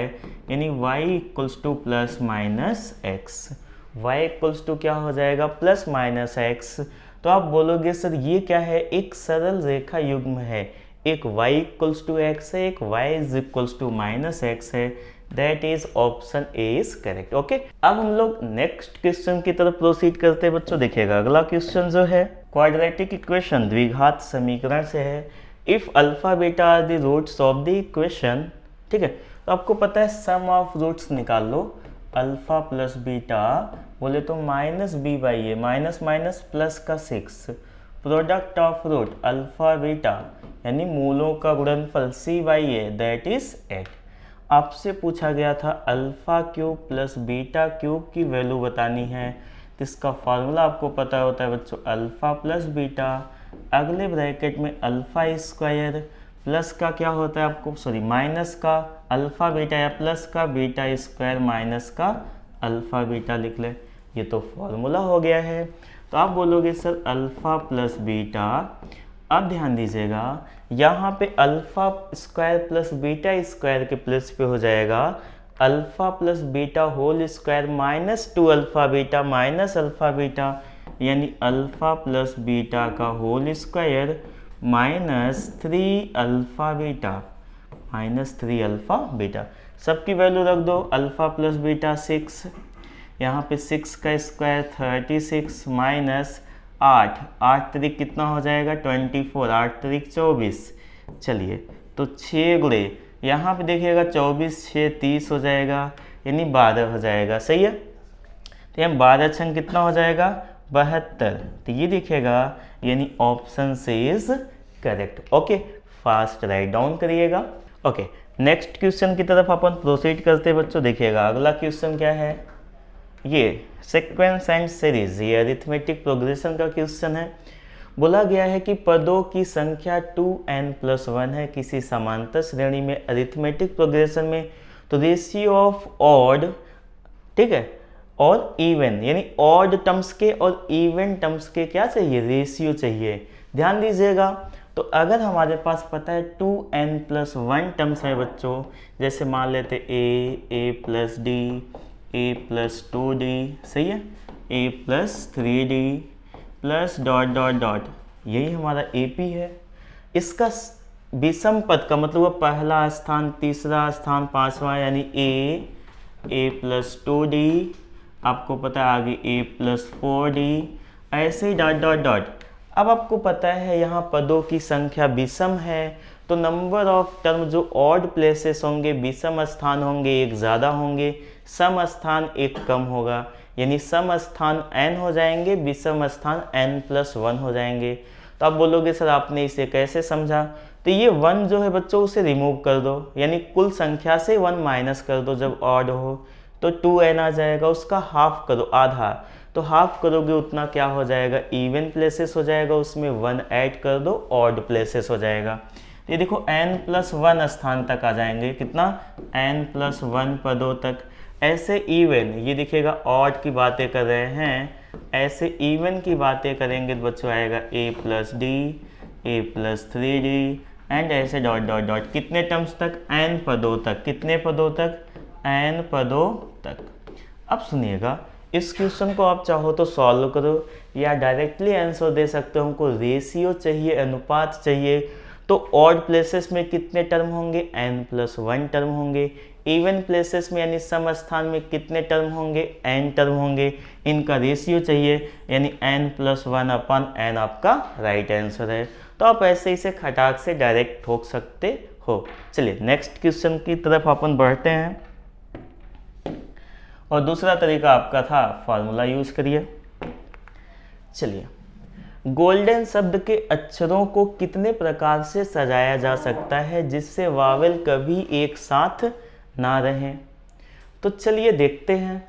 यानी y equals to plus minus x, y equals to क्या हो जाएगा प्लस माइनस एक्स। तो आप बोलोगे सर ये क्या है, एक सरल रेखा युग्म है, एक y इक्वल्स टू एक्स है, एक y is equals to minus X है, that is option A is correct. Okay, अब हम लोग नेक्स्ट क्वेश्चन की तरफ प्रोसीड करते हैं बच्चों। देखिएगा अगला क्वेश्चन जो है क्वाड्रेटिक इक्वेशन, द्विघात समीकरण से है। If alpha beta are the roots of the equation, ठीक है, तो आपको पता है सम ऑफ रूट्स निकाल लो। अल्फा प्लस बीटा बोले तो minus b by a, minus minus plus का 6, product of root alpha beta यानी मूलों का गुणनफल c by a, that is 8। आपसे पूछा गया था alpha cube plus beta cube की वैल्यू बतानी है, तो इसका फार्मूला आपको पता होता है बच्चों, अल्फ़ा प्लस बीटा, अगले ब्रैकेट में अल्फ़ा स्क्वायर, प्लस का क्या होता है आपको, सॉरी माइनस का अल्फ़ा बीटा या प्लस का बीटा स्क्वायर माइनस का अल्फ़ा बीटा लिख ले। ये तो फार्मूला हो गया है। तो आप बोलोगे सर अल्फ़ा प्लस बीटा, अब ध्यान दीजिएगा यहाँ पे alpha square plus beta square के प्लस पे हो जाएगा alpha plus beta whole square minus 2 alpha beta minus alpha beta, यानी अल्फ़ा प्लस बीटा का whole square minus 3 alpha beta, minus 3 alpha beta. सबकी वैल्यू रख दो, अल्फ़ा प्लस बीटा 6, यहाँ पे 6 का स्क्वायर 36 माइनस 8, 8 तरीक कितना हो जाएगा 24, 8 तरीक 24। चलिए तो 6 गुणे यहाँ पे देखिएगा 24 6 30 हो जाएगा, यानी 12 हो जाएगा, सही है। तो यहाँ 12 छंग कितना हो जाएगा 72, तो ये देखिएगा यानी ऑप्शन से is correct. Okay, fast write down करिएगा। ओके, नेक्स्ट क्वेश्चन की तरफ अपन प्रोसीड करते हैं बच्चों। देखिएगा अगला क्वेश्चन क्या है, ये सीक्वेंस एंड सीरीज, ये अरिथमेटिक प्रोग्रेशन का क्वेश्चन है। बोला गया है कि पदों की संख्या 2n+1 है किसी समांतर श्रेणी में अरिथमेटिक प्रोग्रेशन में, तो रेशियो ऑफ ऑड, ठीक है, और इवन, यानी ऑड टर्म्स के और इवन टर्म्स के क्या चाहिए, रेशियो चाहिए। ध्यान दीजिएगा, तो अगर हमारे पास पता है 2n+1 टर्म्स है बच्चों, जैसे मान लेते a+d, a+2d, सही है, a+3d plus dot dot dot, यही हमारा AP है। इसका विषम पद का मतलब वो पहला स्थान, तीसरा स्थान, पांचवा, यानी a+2d, आपको पता है आगे a+4d, ऐसे ही डॉट डॉट डॉट। अब आपको पता है यहाँ पदों की संख्या विषम है, तो नंबर ऑफ टर्म जो ऑड प्लेसेस होंगे, विषम स्थान होंगे, एक ज़्यादा होंगे, सम स्थान एक कम होगा, यानी सम स्थान n हो जाएंगे, विषम स्थान n+1 हो जाएंगे। तो आप बोलोगे सर आपने इसे कैसे समझा, तो ये 1 जो है बच्चों उसे रिमूव कर दो, यानी कुल संख्या से 1 माइनस कर दो, जब ऑड हो तो 2n आ जाएगा, उसका हाफ करो, आधा, तो हाफ करोगे उतना क्या हो जाएगा, इवन प्लेसेस हो जाएगा, उसमें 1 ऐड कर दो, ऑड प्लेसेस हो जाएगा। ये देखो n+1 स्थान तक आ जाएंगे, कितना n+1 पदों तक। ऐसे इवन, ये दिखेगा ऑड की बातें कर रहे हैं, ऐसे इवन की बातें करेंगे तो बच्चों आएगा a+d, a+3d एंड ऐसे डॉट डॉट डॉट, कितने टर्म्स तक, n पदों तक, कितने पदों तक, n पदों तक। अब सुनिएगा, इस क्वेश्चन को आप चाहो तो सॉल्व करो या डायरेक्टली आंसर दे सकते हो। हमको रेशियो चाहिए, अनुपात चाहिए, तो ऑड प्लेसेस में कितने टर्म होंगे, n+1 टर्म होंगे, इवन प्लेसेस में यानी सम स्थान में कितने टर्म होंगे, n टर्म होंगे, इनका रेशियो चाहिए, यानी n+1/n आपका राइट आंसर है। तो आप ऐसे इसे खटाक से डायरेक्ट ठोक सकते हो। चलिए नेक्स्ट क्वेश्चन की तरफ अपन बढ़ते हैं, और दूसरा तरीका आपका था फॉर्मूला यूज करिए। चलिए, गोल्डन शब्द के अक्षरों को कितने प्रकार से सजाया जा सकता है जिससे वावेल कभी एक साथ ना रहें, तो चलिए देखते हैं।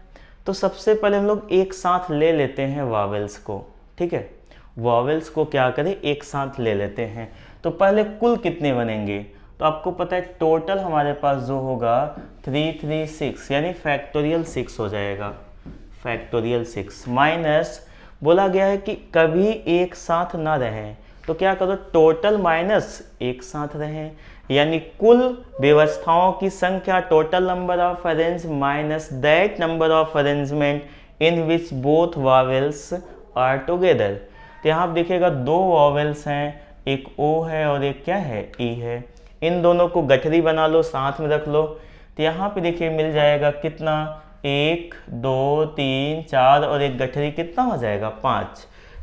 तो सबसे पहले हम लोग एक साथ ले लेते हैं वावेल्स को, ठीक है, वावेल्स को क्या करें, एक साथ ले लेते हैं। तो पहले कुल कितने बनेंगे, तो आपको पता है टोटल हमारे पास जो होगा 336 यानी फैक्टोरियल 6 हो जाएगा, फैक्टोरियल 6 माइनस बोला गया है कि कभी एक साथ ना रहें, तो क्या करो टोटल माइनस एक साथ रहें, यानी कुल व्यवस्थाओं की संख्या total number of arrange minus that number of arrangement in which both vowels are together. तो यहाँ आप देखिएगा दो वॉवेल्स हैं, एक ओ है और एक क्या है ई है, इन दोनों को गठरी बना लो, साथ में रख लो। तो यहाँ पे देखिए मिल जाएगा कितना, 1 2 3 4 और एक गठरी कितना हो जाएगा 5।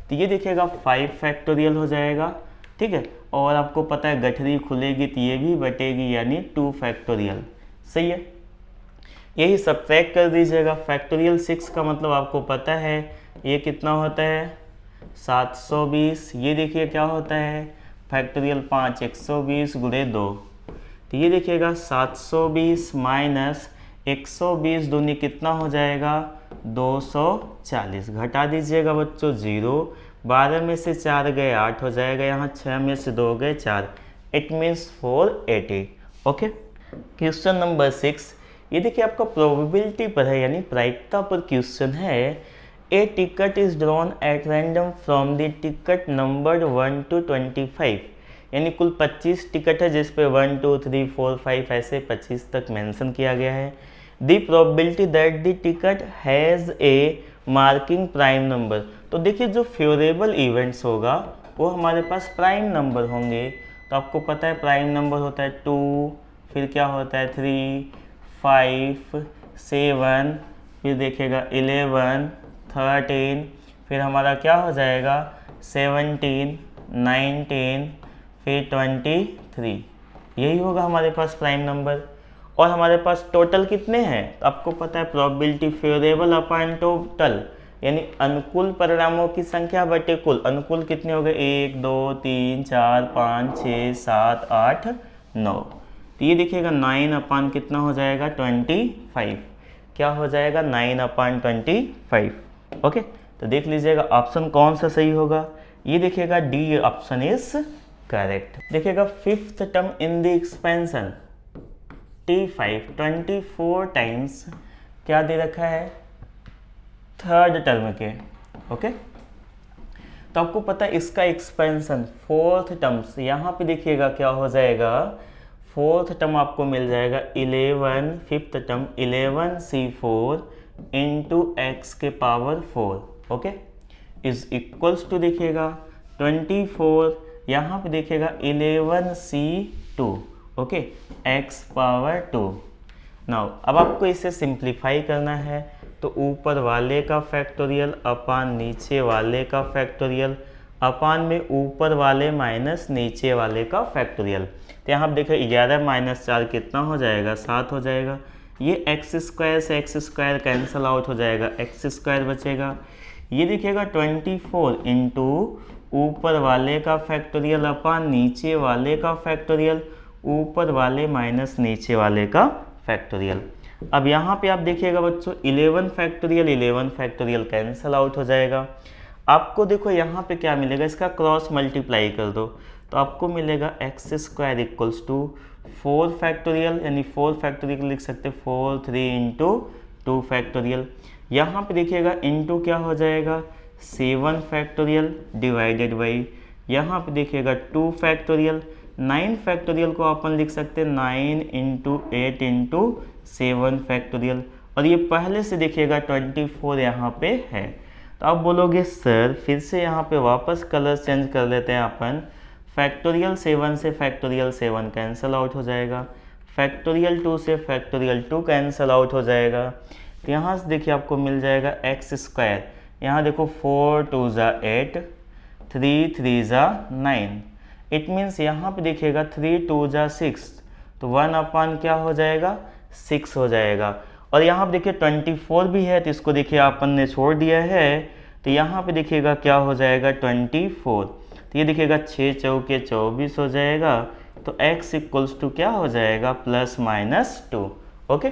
तो ये देखिएगा 5 फैक्टोरियल हो जाएगा, ठीक है। और आपको पता है गठरी खुलेगी तो ये भी बटेगी यानी 2 फैक्टोरियल, सही है। यही सब्ट्रैक्ट कर दीजिएगा, फैक्टोरियल 6 का मतलब आपको पता है ये कितना होता है 720। ये देखिए क्या होता है फैक्टोरियल 5 120 गुणे 2, तो ये देखिएगा 720 माइनस 120 दूनी कितना हो जाएगा 240। घटा दीजिएगा बच्चों 0, 12 में से 4 गए 8 हो जाएगा, यहाँ 6 में से 2 गए 4, it means 480। Okay, question number 6, ये देखिए आपका प्रोबेबिलिटी पर है यानी प्रायिकता पर क्वेश्चन है। A ticket is drawn at random from the ticket number 1 to 25, यानी कुल 25 टिकट है जिस पे 1 2 3 4 5 ऐसे 25 तक मेंशन किया गया है। The probability that the ticket has a marking prime number, तो देखिए जो फेवरेबल इवेंट्स होगा वो हमारे पास प्राइम नंबर होंगे। तो आपको पता है प्राइम नंबर होता है 2, फिर क्या होता है 3 5 7, फिर देखिएगा 11 13, फिर हमारा क्या हो जाएगा 17 19, फिर 23, यही होगा हमारे पास प्राइम नंबर। और हमारे पास टोटल कितने हैं, आपको पता है प्रोबेबिलिटी फेवरेबल अपॉन टोटल, यानी अनुकूल परिणामों की संख्या बटे कुल। अनुकूल कितने हो गए 1 2 3 4 5 6 7 8 9, तो ये देखिएगा 9 अपॉन कितना हो जाएगा 25, क्या हो जाएगा 9 अपॉन 25। ओके, तो देख लीजिएगा ऑप्शन कौन सा सही होगा, ये देखिएगा डी ऑप्शन इज करेक्ट। देखिएगा fifth term in the expansion T5 24 times क्या दे रखा है थर्ड टर्म के। ओके, तो आपको पता है इसका एक्सपेंशन फोर्थ टर्म्स, यहाँ पे देखिएगा क्या हो जाएगा फोर्थ टर्म आपको मिल जाएगा 11, fifth term 11C4 into X के power 4, okay, is equals to देखिएगा 24, यहाँ पे देखिएगा 11C2, okay, x power 2। Now अब आपको इसे सिंप्लीफाई करना है, तो ऊपर वाले का फैक्टोरियल अपान नीचे वाले का फैक्टोरियल अपान में ऊपर वाले माइनस नीचे वाले का फैक्टोरियल। तो यहाँ आप देखो 11 माइनस 4 कितना हो जाएगा 7 हो जाएगा। ये एक्स स्क्वायर से एक्स स्क्वायर कैंसिल आउट हो जाएगा, एक्स स्क्वायर बचेगा। ये देखिएगा 24 इंटू ऊपर वाले का फैक्टोरियल अपान नीचे वाले का फैक्टोरियल, ऊपर वाले माइनस नीचे वाले का फैक्टोरियल। अब यहाँ पे आप देखिएगा बच्चों 11 फैक्टोरियल कैंसिल आउट हो जाएगा। आपको देखो यहाँ पे क्या मिलेगा, इसका क्रॉस मल्टीप्लाई कर दो तो आपको मिलेगा x square equals to 4 factorial, यानी 4 फैक्टोरियल लिख सकते हैं 4 3 इंटू 2 फैक्टोरियल। यहाँ पे देखिएगा इंटू क्या हो जाएगा 7 फैक्टोरियल डिवाइडेड बाई, यहाँ पे देखिएगा 2 फैक्टोरियल। 9 फैक्टोरियल को अपन लिख सकते हैं 9 इंटू 8 इंटू 7 फैक्टोरियल, और ये पहले से देखिएगा 24 यहाँ पे है। तो आप बोलोगे सर फिर से यहाँ पे वापस कलर चेंज कर लेते हैं अपन, फैक्टोरियल 7 से फैक्टोरियल 7 कैंसिल आउट हो जाएगा, फैक्टोरियल 2 से फैक्टोरियल 2 कैंसिल आउट हो जाएगा। तो यहाँ से देखिए आपको मिल जाएगा एक्स स्क्वायर, यहाँ देखो 4 2 ज़ा 8, 3 3 ज़ा 9, इट मीन्स यहाँ पे देखिएगा 3 2 ज़ा 6, तो 1 अपान क्या हो जाएगा 6 हो जाएगा। और यहाँ पे देखिए 24 भी है तो इसको देखिए अपन ने छोड़ दिया है, तो यहाँ पे देखिएगा क्या हो जाएगा 24, तो ये देखिएगा 6 चौके 24 हो जाएगा। तो x इक्वल्स टू क्या हो जाएगा +-2। ओके,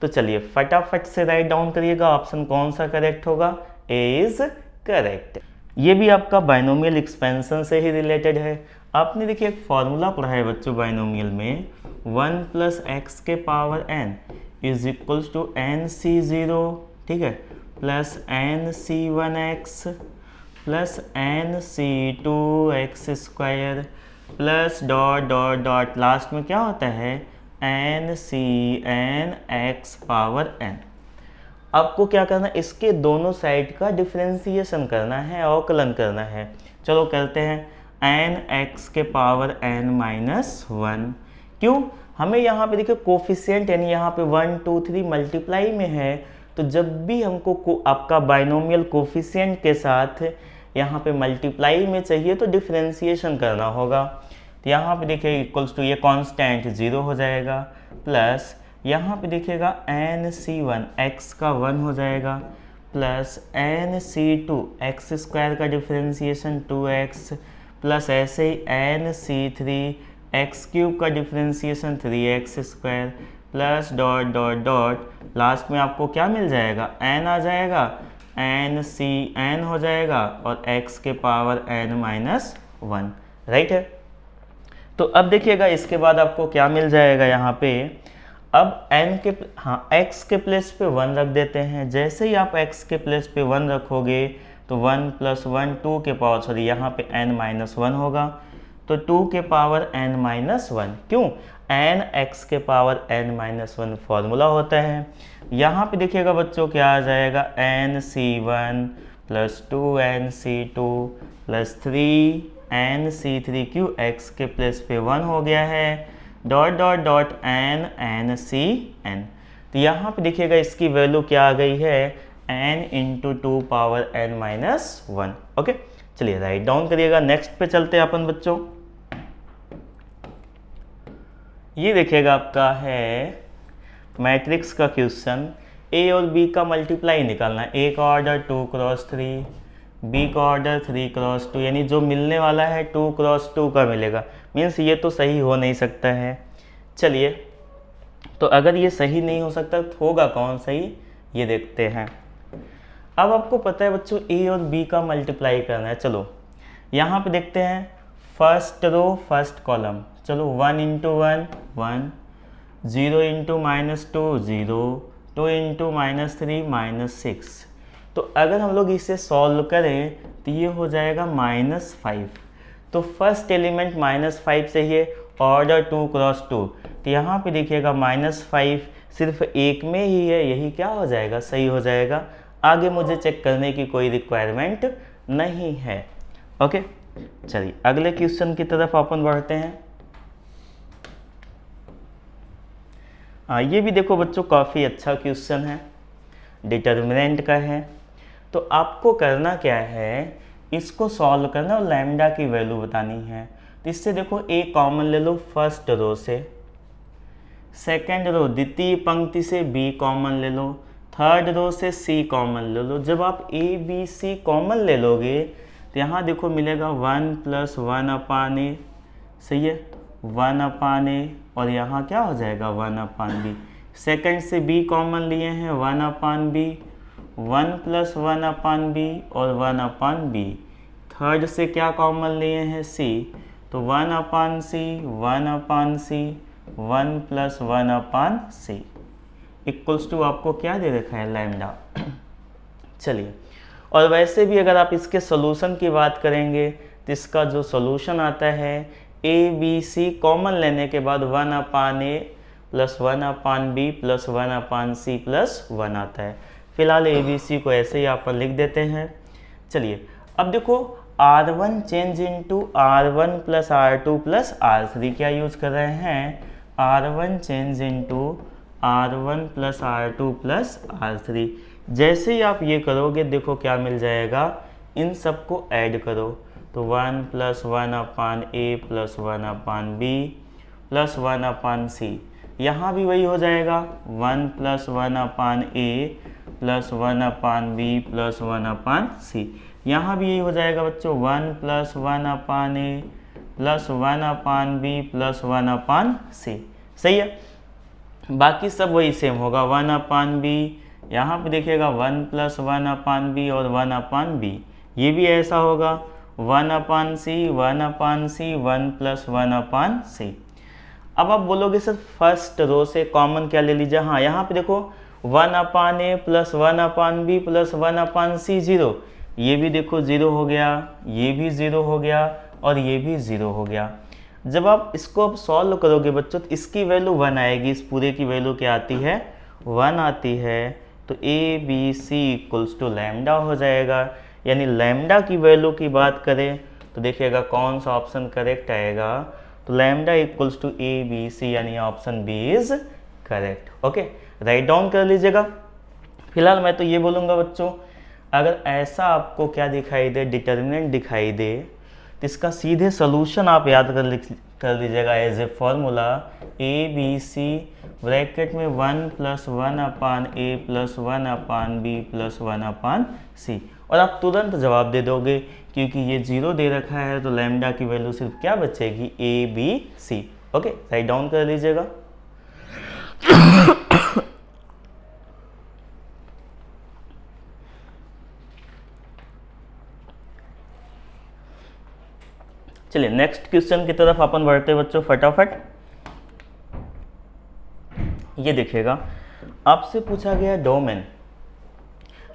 तो चलिए फटाफट से राइट डाउन करिएगा ऑप्शन कौन सा करेक्ट होगा, ए इज करेक्ट। ये भी आपका बाइनोमियल एक्सपेंशन से ही रिलेटेड है। आपने देखिए एक फॉर्मूला पढ़ा है बच्चों बाइनोमियल में, 1 + x के power n is equals to nc0, ठीक है, plus nc1x plus nc2x² plus dot dot dot last में क्या होता है ncn x पावर n। आपको क्या करना है, इसके दोनों साइड का डिफरेंशिएशन करना है, अवकलन करना है। चलो करते हैं, n x के पावर n -1। क्यों, हमें यहाँ पे देखिए कोफिशिएंट यानी यहाँ पे 1 2 3 मल्टीप्लाई में है, तो जब भी हमको आपका बाइनोमियल कोफिशिएंट के साथ यहाँ पे मल्टीप्लाई में चाहिए तो डिफरेंशिएशन करना होगा। तो यहाँ पे देखिए इक्वल्स टू ये कांस्टेंट 0 हो जाएगा, प्लस यहाँ पे देखिएगा nc1 x का 1 हो जाएगा, प्लस nc2 x² का डिफरेंशिएशन 2x, प्लस ऐसे ही nc3 x³ का differentiation 3x², plus dot dot dot last में आपको क्या मिल जाएगा n आ जाएगा, ncn हो जाएगा और x के पावर n-1, राइट है। तो अब देखिएगा इसके बाद आपको क्या मिल जाएगा यहाँ पे, अब x के प्लेस पे 1 रख देते हैं। जैसे ही आप x के प्लेस पे 1 रखोगे तो 1 + 1 2 के पावर सॉरी यहाँ पे n-1 होगा, तो 2 के पावर n-1। क्यों, n x के पावर n-1 फॉर्मूला होता है। यहाँ पे देखिएगा बच्चों क्या आ जाएगा, nc1 + 2nc2 + 3nc3 क्यों x के प्लेस पे 1 हो गया है, डॉट डॉट डॉट ncn। तो यहाँ पे देखिएगा इसकी वैल्यू क्या आ गई है, n × 2 पावर n-1। ओके, चलिए राइट डाउन करिएगा। नेक्स्ट पे चलते हैं अपन बच्चों। ये देखिएगा आपका है मैट्रिक्स का क्वेश्चन, a और b का मल्टीप्लाई निकालना है। a का ऑर्डर 2 × 3, b का ऑर्डर 3 × 2, यानी जो मिलने वाला है 2 × 2 का मिलेगा। मीन्स ये तो सही हो नहीं सकता है। चलिए, तो अगर ये सही नहीं हो सकता तो होगा कौन सही, ये देखते हैं। अब आपको पता है बच्चों a और b का मल्टीप्लाई करना है। चलो यहाँ पे देखते हैं, फर्स्ट रो फर्स्ट कॉलम, चलो 1 × 1 1, 0 × -2 0, 2 × -3 -6। तो अगर हम लोग इसे सॉल्व करें तो ये हो जाएगा -5। तो फर्स्ट एलिमेंट -5 से ही ऑर्डर 2 × 2, तो यहाँ पे देखिएगा -5 सिर्फ एक में ही है, यही क्या हो जाएगा, सही हो जाएगा। आगे मुझे चेक करने की कोई रिक्वायरमेंट नहीं है। ओके, चलिए अगले क्वेश्चन की तरफ अपन बढ़ते हैं। ये भी देखो बच्चों काफ़ी अच्छा क्वेश्चन है, डिटर्मिनेंट का है। तो आपको करना क्या है, इसको सॉल्व करना और लैम्डा की वैल्यू बतानी है। तो इससे देखो a कॉमन ले लो फर्स्ट रो से, सेकंड रो द्वितीय पंक्ति से b कॉमन ले लो, थर्ड रो से c कॉमन ले लो। जब आप a b c कॉमन ले लोगे तो यहाँ देखो मिलेगा 1 + 1/a, सही है, 1/a, और यहाँ क्या हो जाएगा 1/b। सेकंड से b कॉमन लिए हैं 1/b, 1 + 1/b और 1/b। थर्ड से क्या कॉमन लिए हैं c, तो 1/c 1/c 1 + 1/c equals to आपको क्या दे रखा है, लैम्डा। चलिए, और वैसे भी अगर आप इसके सोल्यूशन की बात करेंगे तो इसका जो सोल्यूशन आता है a b c कॉमन लेने के बाद 1/a + 1/b + 1/c + 1 आता है। फिलहाल a b c को ऐसे ही अपन लिख देते हैं। चलिए, अब देखो R1 change into R1 + R2 + R3 क्या यूज कर रहे हैं, R1 change into R1 + R2 + R3। जैसे ही आप ये करोगे देखो क्या मिल जाएगा, इन सबको ऐड करो तो 1 + 1/a + 1/b + 1/c। यहाँ भी वही हो जाएगा 1 + 1/a + 1/b + 1/c। यहाँ भी यही हो जाएगा बच्चों 1 + 1/a + 1/b + 1/c, सही है। बाकी सब वही सेम होगा 1/b, यहाँ पे देखिएगा 1 + 1/b और 1/b। ये भी ऐसा होगा 1/c 1/c 1 + 1/c। अब आप बोलोगे सर फर्स्ट रो से कॉमन क्या ले लीजिए। हाँ, यहाँ पे देखो 1/a + 1/b + 1/c 0, ये भी देखो 0 हो गया, ये भी 0 हो गया और ये भी 0 हो गया। जब आप इसको अब सॉल्व करोगे बच्चों तो इसकी वैल्यू 1 आएगी, इस पूरे की वैल्यू क्या आती है 1 आती है। तो ABC = लैम्डा हो जाएगा। यानी लैम्डा की वैल्यू की बात करें तो देखिएगा कौन सा ऑप्शन करेक्ट आएगा। तो लैम्डा = ABC, यानी option B is correct. Okay, write down कर लीजिएगा। फिलहाल मैं तो ये बोलूँगा बच्चों, अगर ऐसा आपको क्या दिखाई दे, डिटर्मिनेंट दिखाई दे, तो इसका सीधे सोल्यूशन आप याद कर लीजिएगा as a formula ABC bracket में 1 + 1/a + 1/b + 1/c, और आप तुरंत जवाब दे दोगे क्योंकि ये 0 दे रखा है। तो लैम्डा की वैल्यू सिर्फ क्या बचेगी ABC। ओके, राइट डाउन कर लीजिएगा। चलिए नेक्स्ट क्वेश्चन की तरफ अपन बढ़ते बच्चों फटाफट। ये देखिएगा आपसे पूछा गया डोमेन,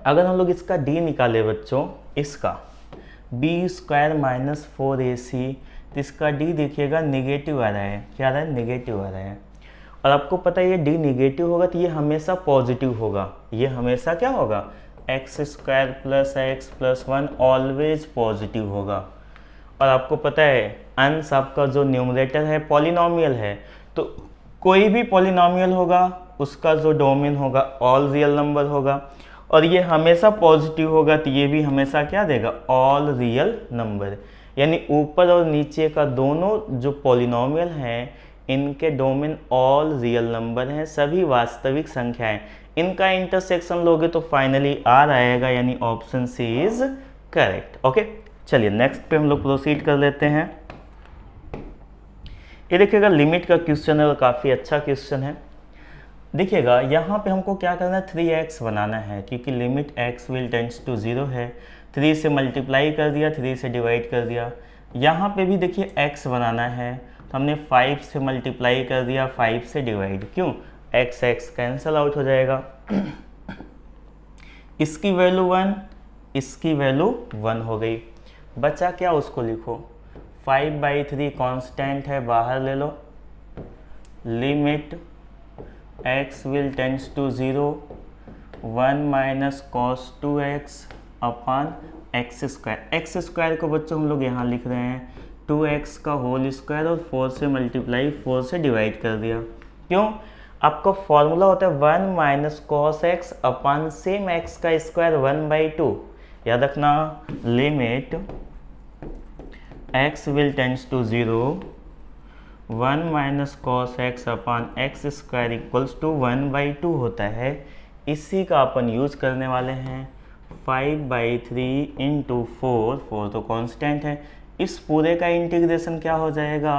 अगर हम लोग इसका डी निकाले बच्चों, इसका b² - 4ac, तो इसका डी देखिएगा नेगेटिव आ रहा है। क्या आ रहा है? नेगेटिव आ रहा है। और आपको पता है ये डी नेगेटिव होगा तो ये हमेशा पॉजिटिव होगा। ये हमेशा क्या होगा? x² + x + 1 ऑलवेज पॉजिटिव होगा। और आपको पता है अंश आपका जो न्यूमरेटर है पॉलिनोमियल है, तो कोई भी पॉलिनोमियल होगा उसका जो डोमेन होगा ऑल रियल नंबर होगा, और ये हमेशा पॉजिटिव होगा तो ये भी हमेशा क्या देगा? All real number. यानी ऊपर और नीचे का दोनों जो पॉलिनोमियल हैं इनके डोमेन ऑल रियल नंबर हैं, सभी वास्तविक संख्याएं। इनका इंटरसेक्शन लोगे तो फाइनली आर आएगा, यानी option C is correct. Okay, चलिए नेक्स्ट पे हम लोग प्रोसीड कर लेते हैं। ये देखिएगा लिमिट का क्वेश्चन है और काफ़ी अच्छा क्वेश्चन है। देखिएगा यहाँ पे हमको क्या करना है, 3x बनाना है, क्योंकि limit x will tends to 0 है। 3 से मल्टीप्लाई कर दिया, 3 से डिवाइड कर दिया। यहाँ पे भी देखिए x बनाना है, तो हमने 5 से मल्टीप्लाई कर दिया, 5 से डिवाइड। क्यों? x कैंसल आउट हो जाएगा। इसकी वैल्यू 1, इसकी वैल्यू 1 हो गई। बचा क्या? उसको लिखो 5/3 कांस्टेंट है, बाहर ले लो। Limit x will tends to 0, 1 - cos 2x upon x²। x² को बच्चों हम लोग यहाँ लिख रहे हैं 2x का होल स्क्वायर, और 4 से मल्टीप्लाई 4 से डिवाइड कर दिया। क्यों? आपका फॉर्मूला होता है 1 - cos x upon same x का स्क्वायर 1/2। याद रखना, limit x will tends to 0, 1 - cos x upon x² = 1/2 होता है। इसी का अपन यूज करने वाले हैं 5/3 × 4, 4 तो कांस्टेंट है। इस पूरे का इंटीग्रेशन क्या हो जाएगा?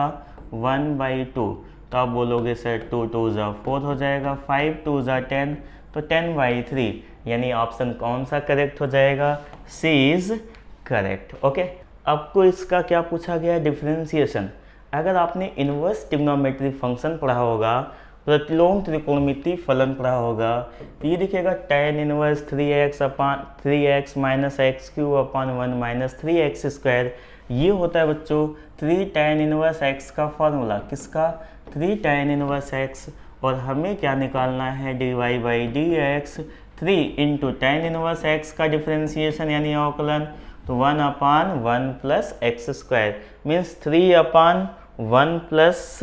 1/2। तो आप बोलोगे सर 2 × 2 = 4 हो जाएगा, 5 × 2 = 10, तो 10/3, यानी ऑप्शन कौन सा करेक्ट हो जाएगा? सी इज करेक्ट। ओके, आपको इसका क्या पूछा गया? डिफरेंशिएशन। अगर आपने इन्वर्स ट्रिग्नोमेट्री फंक्शन पढ़ा होगा, प्रतिलोम त्रिकोणमिति फलन पढ़ा होगा, तो ये देखिएगा tan 1 3x upon 3x - x³ upon 1 - 3x²। ये होता है बच्चों 3 tan 1 x का फॉर्मूला। किसका? 3 tan 1 x। और हमें क्या निकालना है? dy/dx। 3 × tan 1 x का डिफरेंशिएशन यानी अवकलन, तो 1/1 + x² मीन्स 3/1 +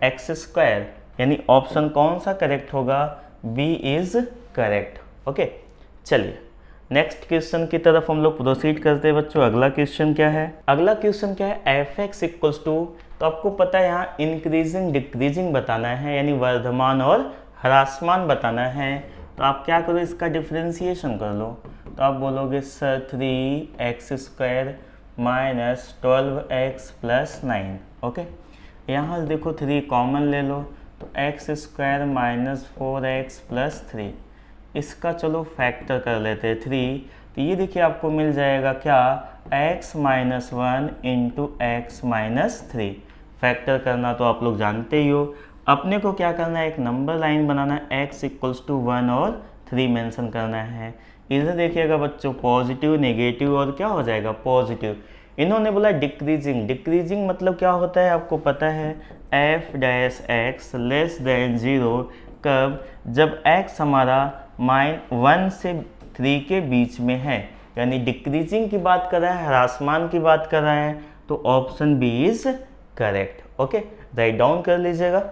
x², यानी ऑप्शन कौन सा करेक्ट होगा? B is correct. ओके, चलिए नेक्स्ट क्वेश्चन की तरफ हम लोग प्रोसीड करते हैं बच्चों। अगला क्वेश्चन क्या है? अगला क्वेश्चन क्या है? f(x) = तो आपको पता है यहाँ इंक्रीजिंग डिक्रीजिंग बताना है, यानी वर्धमान और ह्रासमान बताना है। तो आप क्या करो, इसका डिफरेंशिएशन कर लो। तो आप बोलोगे सर 3x² - 12x + 9। ओके, यहाँ से देखो 3 कॉमन ले लो, तो x² - 4x + 3। इसका चलो फैक्टर कर लेते हैं 3, तो ये देखिए आपको मिल जाएगा क्या, x-1 इंटू x-3। फैक्टर करना तो आप लोग जानते ही हो। अपने को क्या करना है, एक नंबर लाइन बनाना है, x = 1 और 3 मेंशन करना है। इधर देखिएगा बच्चों पॉजिटिव, नेगेटिव और क्या हो जाएगा पॉजिटिव। इन्होंने बोला डिक्रीजिंग, डिक्रीजिंग मतलब क्या होता है आपको पता है, f-x < 0 कब, जब x हमारा -1 से 3 के बीच में है, यानी डिक्रीजिंग की बात कर रहा है, ह्रासमान की बात कर रहा है, तो option B is correct. Okay, write down कर लीजिएगा।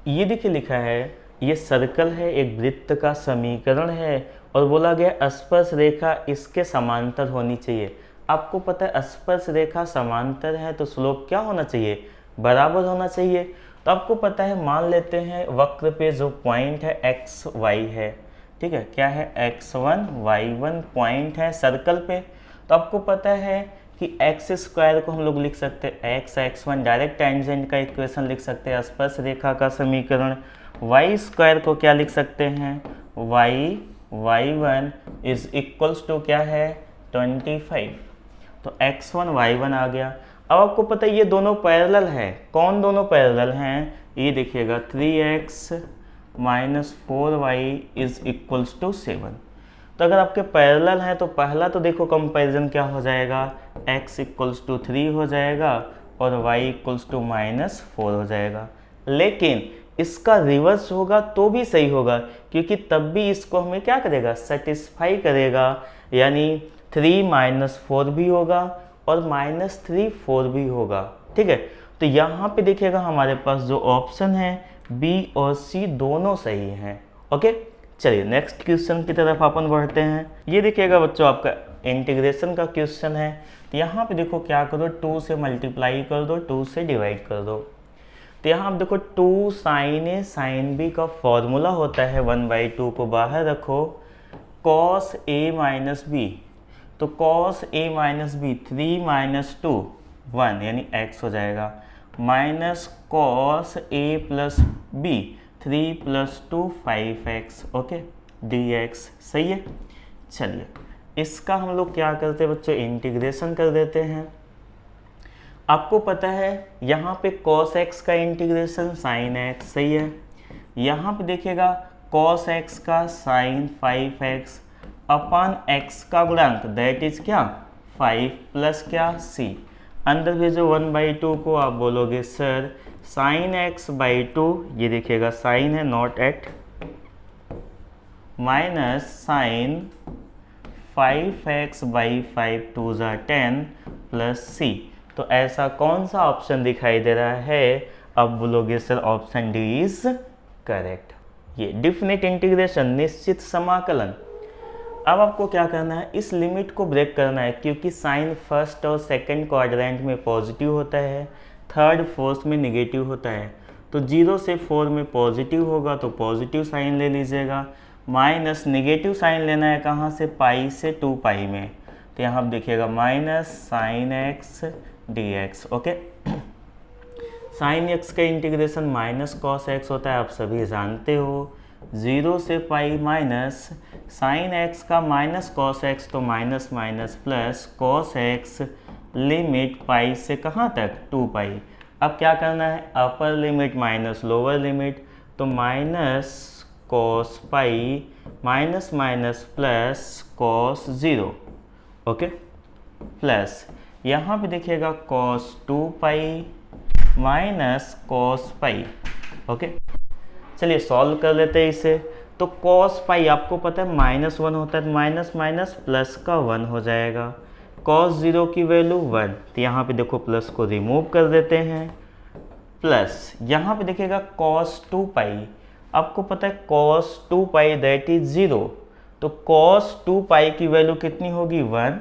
ये देखिए लिखा है, ये सर्कल है, एक वृत्त का समीकरण है और बोला गया स्पर्श रेखा इसके समांतर होनी चाहिए। आपको पता है स्पर्श रेखा समांतर है तो स्लोप क्या होना चाहिए, बराबर होना चाहिए। तो आपको पता है, मान लेते हैं वक्र पे जो पॉइंट है एक्स वाई है, ठीक है, क्या है x1 y1 पॉइंट है सर्कल पे। तो आपको पता है कि x² को हम लोग लिख सकते हैं x1 डायरेक्ट टेंजेंट का इक्वेशन लिख सकते हैं, स्पर्श रेखा का समीकरण। y² को क्या लिख सकते हैं, y1 = क्या है 25। तो x1 y1 आ गया। अब आपको पता है ये दोनों पैरेलल है। कौन दोनों पैरेलल हैं, ये देखिएगा 3x - 4y = 7। तो अगर आपके पैरेलल हैं तो पहला तो देखो कंपैरिजन क्या हो जाएगा, x = 3 हो जाएगा और y = -4 हो जाएगा। लेकिन इसका रिवर्स होगा तो भी सही होगा, क्योंकि तब भी इसको हमें क्या करेगा, सेटिस्फाई करेगा, यानी 3 - 4 भी होगा और -3 4 भी होगा। ठीक है, तो यहाँ पे देखिएगा हमारे पास जो ऑप्शन है बी और सी दोनों सही हैं। ओके, चलिए नेक्स्ट क्वेश्चन की तरफ अपन बढ़ते हैं। ये देखिएगा बच्चों आपका इंटीग्रेशन का क्वेश्चन है। तो यहाँ पे देखो क्या करो, 2 से मल्टीप्लाई कर दो, 2 से डिवाइड कर दो। तो यहाँ आप देखो 2 sin A sin B का फॉर्मूला होता है 1/2 को बाहर रखो, cos A - B। तो cos A - B 3 - 2 1 यानी x हो जाएगा, minus cos A + B 3 + 2 5x। Okay, dx सही है। चलिए इसका हम लोग क्या करते हैं बच्चों, इंटीग्रेशन कर देते हैं। आपको पता है यहाँ पे cos x का इंटीग्रेशन sin x सही है। यहाँ पे देखिएगा cos x का sin 5x अपन x का गुणांक दैट इज क्या 5 प्लस क्या c। अंदर भेजो 1/2 को, आप बोलोगे सर sin x/2, ये देखिएगा sin है not at, minus sin 5x/5 2 = 10 plus c। तो ऐसा कौन सा ऑप्शन दिखाई दे रहा है, अब बोलोगे sir option D is correct. ये डिफिनिट इंटीग्रेशन, निश्चित समाकलन। अब आपको क्या करना है, इस लिमिट को ब्रेक करना है, क्योंकि साइन फर्स्ट और सेकंड क्वाड्रेंट में पॉजिटिव होता है, थर्ड फोर्थ में नेगेटिव होता है। तो 0 से 4 में पॉजिटिव होगा तो पॉजिटिव साइन ले लीजिएगा, माइनस नेगेटिव साइन लेना है कहाँ से, पाई से 2π में। तो यहाँ आप देखिएगा -sin x dx। Okay, sin x का इंटीग्रेशन -cos x होता है, आप सभी जानते हो। 0 से पाई माइनस sin x का -cos x तो minus minus plus cos x limit pi से कहाँ तक 2π। अब क्या करना है, upper limit minus lower limit, तो minus cos pi minus minus plus cos 0। Okay, plus यहाँ पे देखिएगा cos 2π माइनस cos π। ओके, चलिए सॉल्व कर लेते हैं इसे। तो cos π आपको पता है -1 होता है, माइनस माइनस प्लस का 1 हो जाएगा, cos 0 की वैल्यू 1। तो यहाँ पे देखो प्लस को रिमूव कर देते हैं, प्लस यहाँ पे देखिएगा cos 2π, आपको पता है cos 2π दैट इज 0। तो cos 2π की वैल्यू कितनी होगी 1,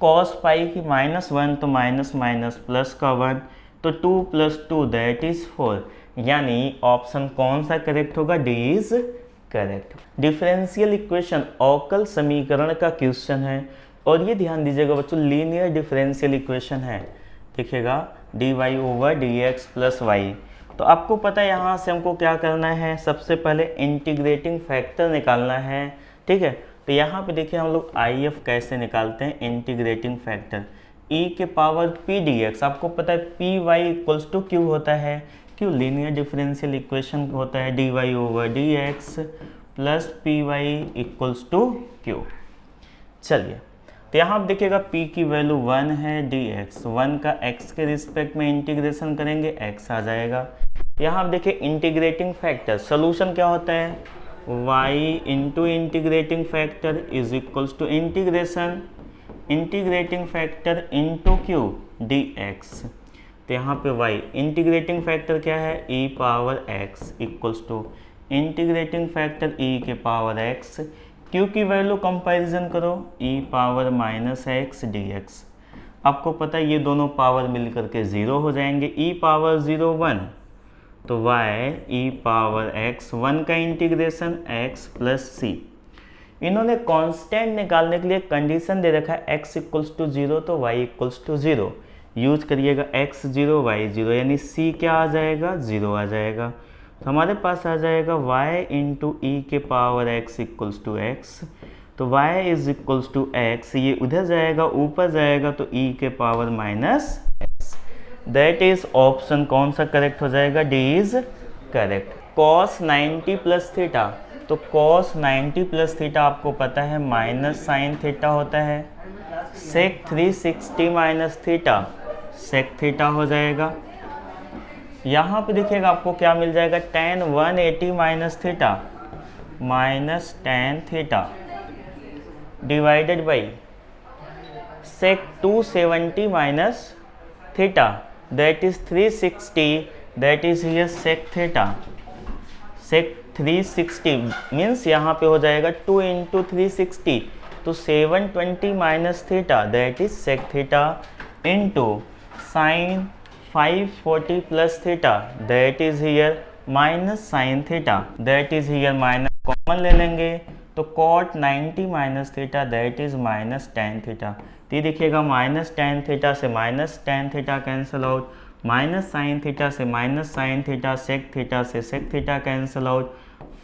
cos π की -1 तो माइनस माइनस प्लस का 1, तो 2 + 2 दैट इज 4। यानी ऑप्शन कौन सा करेक्ट होगा, D is correct. Differential equation अवकल समीकरण का क्वेश्चन है, और ये ध्यान दीजिएगा बच्चों लीनियर डिफरेंशियल इक्वेशन है। देखिएगा dy/dx + y। तो आपको पता है यहाँ से हमको क्या करना है, सबसे पहले इंटीग्रेटिंग फैक्टर निकालना है। ठीक है, तो यहाँ पे देखिए हम लोग IF कैसे निकालते हैं, इंटीग्रेटिंग फैक्टर e के पावर p dx। आपको पता है py इक्वल्स टू q होता है, क्यों लीनियर डिफरेंशियल इक्वेशन होता है dy over dx plus py equals to q। चलिए तो यहाँ आप देखिएगा p की वैल्यू 1 है, dx 1 का x के रिस्पेक्ट में इंटीग्रेशन करेंगे x आ जाएगा। यहाँ आप देखिए इंटीग्रेटिंग फैक्टर सोल्यूशन क्या होता है, y into integrating factor is equals to integrating factor into q dx। तो यहाँ पे y इंटीग्रेटिंग फैक्टर क्या है, e power x equals to integrating factor e के पावर x, q की वैल्यू कंपैरिजन करो e power minus x dx। आपको पता है ये दोनों पावर मिल करके 0 हो जाएंगे, e पावर 0 1, तो y e पावर x 1 का इंटीग्रेशन x प्लस c। इन्होंने कांस्टेंट निकालने के लिए कंडीशन दे रखा है x इक्वल्स टू 0 तो y इक्वल्स टू 0, यूज करिएगा x 0 y 0, यानी c क्या आ जाएगा, 0 आ जाएगा। तो हमारे पास आ जाएगा y इंटू ई के power x equals to x, तो y is equals to x, ये उधर जाएगा ऊपर जाएगा तो e के power minus x। That is option कौन सा करेक्ट हो जाएगा, d is correct. cos 90 plus theta, तो cos 90 प्लस थीटा आपको पता है माइनस साइन थीटा होता है, sec 360 minus theta sec theta हो जाएगा। यहाँ पे देखिएगा आपको क्या मिल जाएगा, tan 180 minus theta minus tan theta divided by sec 270 minus theta that is 360, that is here sec theta. sec 360 means यहाँ पे हो जाएगा 2 इंटू 360, तो 720 minus theta that is sec theta into sine 540 plus theta that is here minus sine theta, that is here minus common ले लेंगे तो cot 90 minus theta that is minus tan theta. तो ये देखिएगा माइनस tan थीटा से minus tan theta cancel out, minus sine theta से minus sine theta, sec theta से sec theta cancel out.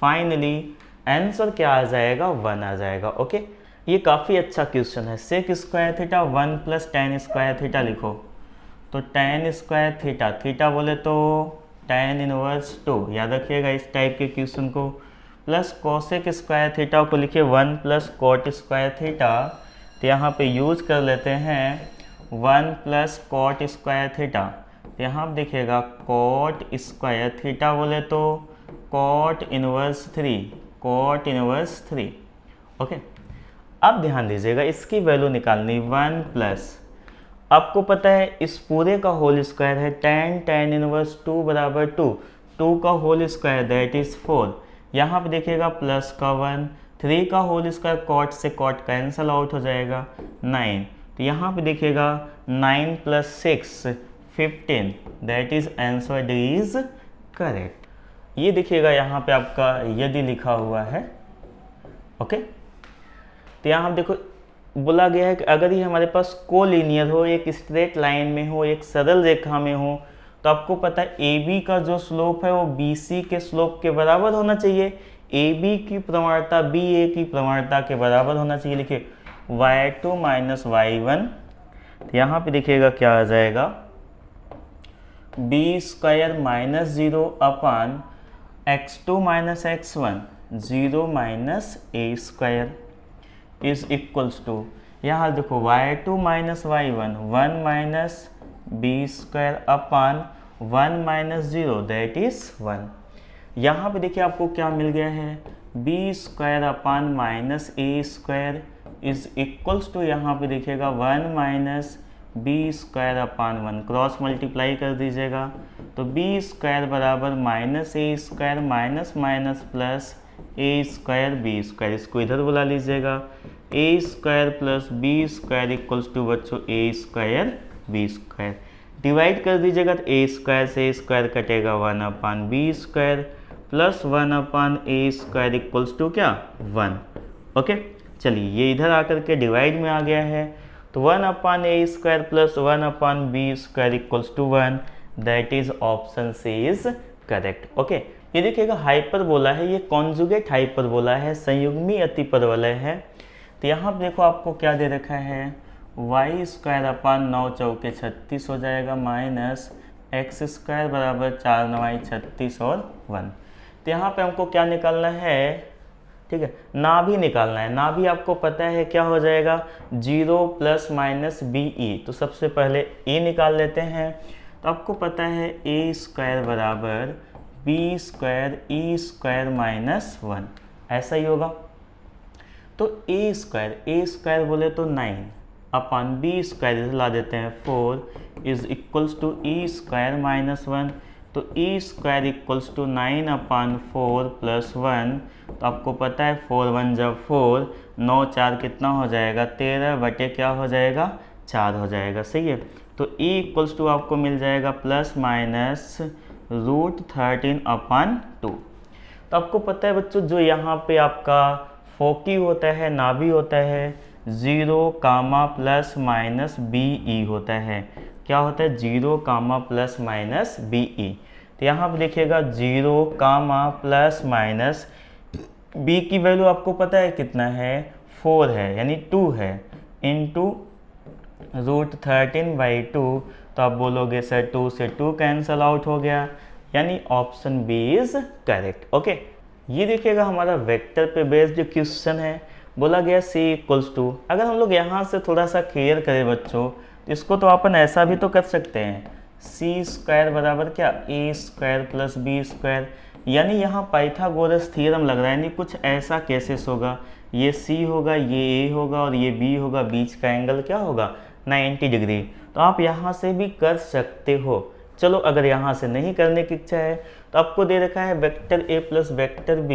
Finally answer क्या आ जाएगा, 1 आ जाएगा। ओके, ये काफ़ी अच्छा क्वेश्चन है। Sec square theta 1 plus tan square theta लिखो, तो tan स्क्वायर थीटा, थीटा बोले तो tan इनवर्स 2, याद रखिएगा इस टाइप के क्वेश्चन को, प्लस कोसेक स्क्वायर थीटा को लिखिए 1 प्लस कॉट स्क्वायर थीटा, तो यहाँ पे यूज कर लेते हैं 1 प्लस कॉट स्क्वायर थीटा। यहाँ आप देखिएगा कॉट स्क्वायर थीटा बोले तो cot inverse 3, cot inverse 3। Okay, अब ध्यान दीजिएगा इसकी वैल्यू निकालनी 1 प्लस, आपको पता है इस पूरे का होल स्क्वायर है tan इनवर्स 2 बराबर 2, 2 का होल स्क्वायर दैट इज 4। यहाँ पे देखिएगा प्लस का 1, 3 का होल स्क्वायर कॉट से कॉट कैंसल आउट हो जाएगा 9, तो यहाँ पे देखिएगा 9 plus 6 15, that is answer D is correct. ये देखिएगा यहाँ पे आपका यदि लिखा हुआ है। ओके, तो यहाँ देखो बोला गया है कि अगर ये हमारे पास कोलिनियर हो, एक स्ट्रेट लाइन में हो, एक सरल रेखा में हो, तो आपको पता है ए बी का जो स्लोप है वो बी सी के स्लोप के बराबर होना चाहिए। ए बी की प्रवणता बी ए की प्रवणता के बराबर होना चाहिए। लिखिए y2 माइनस y1, तो यहाँ पे देखिएगा क्या आ जाएगा, b square minus 0 upon x2 minus x1, 0 minus a square is equals to, यहाँ देखो y2 minus y1, 1 minus b square upon 1 minus 0 that is 1। यहाँ पे देखिए आपको क्या मिल गया है, b square upon minus a square is equals to, यहाँ पे देखिएगा 1 minus b square upon 1, cross multiply कर दीजिएगा तो बी स्क्वायर बराबर minus a square minus minus plus A square B square, इसको इधर बुला लीजिएगा, A square plus B square equals to बच्चों A square B square, divide कर दीजिएगा तो ए स्क्वायर से ए स्क्वायर कटेगा 1 upon B square plus 1 upon A square equals to क्या 1। ओके, चलिए ये इधर आकर के डिवाइड में आ गया है, तो 1 upon A square plus 1 upon B square equals to 1, that is option C is correct. Okay, ये देखिएगा हाइपरबोला है, ये कॉन्जुगेट हाइपरबोला है, संयुग्मी अतिपरवलय है। तो यहाँ पर देखो आपको क्या दे रखा है, वाई स्क्वायर अपान 9 चौके 36 हो जाएगा, माइनस एक्स स्क्वायर बराबर 4 9 36 और 1। तो यहाँ पे हमको क्या निकालना है, ठीक है, ना भी निकालना है। ना भी आपको पता है क्या हो जाएगा, 0 प्लस माइनस बी ई। तो सबसे पहले ए निकाल लेते हैं। तो आपको पता है ए स्क्वायर बराबर बी स्क्वायर ई स्क्वायर माइनस 1, ऐसा ही होगा। तो ए स्क्वायर बोले तो 9 अपान बी स्क्वायर ला देते हैं 4 is equals to E square minus 1। तो E square equals to 9 upon 4 plus 1। तो आपको पता है 4 1 जब 4, 9 4 कितना हो जाएगा, 13 बटे क्या हो जाएगा, 4 हो जाएगा, सही है। तो ई इक्वल्स टू आपको मिल जाएगा प्लस माइनस √13 अपान 2। तो आपको पता है बच्चों, जो यहाँ पे आपका फोकी होता है, नाभि होता है, 0 कामा प्लस माइनस बी ई होता है। क्या होता है, 0 कामा प्लस माइनस बी ई। तो यहाँ पर देखिएगा 0 कामा प्लस माइनस बी की वैल्यू आपको पता है कितना है, 4 है, यानी 2 है, इंटू √13/2। तो आप बोलोगे सर 2 से 2 कैंसल आउट हो गया, यानी option B is correct. Okay, ये देखिएगा हमारा वेक्टर पे बेस्ड क्वेश्चन है। बोला गया c इक्वल्स टू, अगर हम लोग यहाँ से थोड़ा सा क्लियर करें बच्चों, इसको तो अपन ऐसा भी तो कर सकते हैं, सी स्क्वायर बराबर क्या, ए स्क्वायर प्लस बी स्क्वायर। यानी यहाँ पाइथागोरस थ्योरम लग रहा है, यानी कुछ ऐसा केसेस होगा, ये c होगा, ये a होगा और ये b होगा, बीच का एंगल क्या होगा, 90 डिग्री। तो आप यहाँ से भी कर सकते हो। चलो अगर यहाँ से नहीं करने की इच्छा है तो आपको दे रखा है vector a plus vector b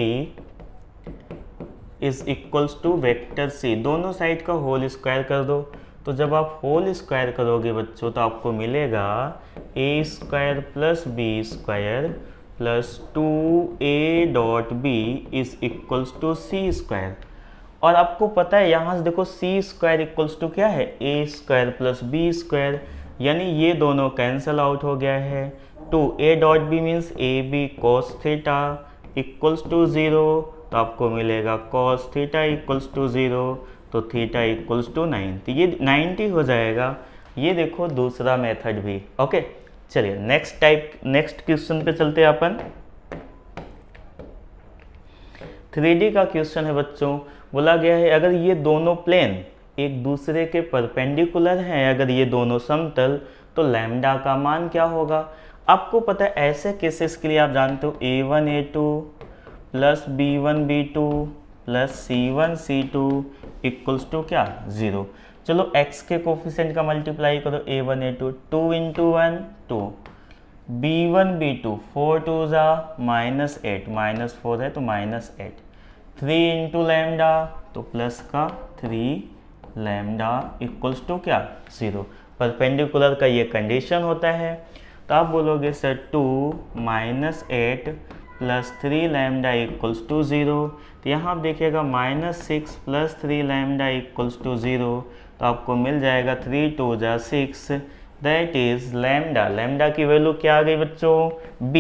is equals to vector c, दोनों साइड का होल स्क्वायर कर दो। तो जब आप होल स्क्वायर करोगे बच्चों तो आपको मिलेगा a square plus B square plus 2a dot b is equals to c square. और आपको पता है यहाँ से देखो c स्क्वायर इक्वल्स टू क्या है, a square plus B square, यानी ये दोनों कैंसल आउट हो गया है। 2a dot b means a b cos theta equals to 0। तो आपको मिलेगा cos थीटा इक्वल्स टू 0, तो थीटा इक्वल्स टू 9। तो ये 90 हो जाएगा। ये देखो दूसरा मेथड भी। ओके, चलिए नेक्स्ट क्वेश्चन पे चलते हैं अपन। 3D का क्वेश्चन है बच्चों। बोला गया है अगर ये दोनों प्लेन एक दूसरे के परपेंडिकुलर हैं, अगर ये दोनों समतल, तो लैम्डा का मान क्या होगा। आपको पता है ऐसे केसेस के लिए आप जानते हो a1 a2 plus b1 b2 plus c1 c2 equals to क्या, 0। चलो x के कोफिशिएंट का मल्टीप्लाई करो, a1 a2 2 into 1 2, b1 b2 4 2 जा -8, -4 है तो -8, 3 इंटू लैम्डा तो प्लस का 3 लैम्डा इक्वल्स टू क्या, 0। परपेंडिकुलर का ये कंडीशन होता है। तो आप बोलोगे sir 2 -8 plus 3 lambda equals to 0। तो यहाँ आप देखिएगा -6 प्लस 3 लैम्डा इक्वल्स टू 0। तो आपको मिल जाएगा 3 2 जा 6, दैट इज लैम्डा। लैम्डा की वैल्यू क्या आ गई बच्चों, b।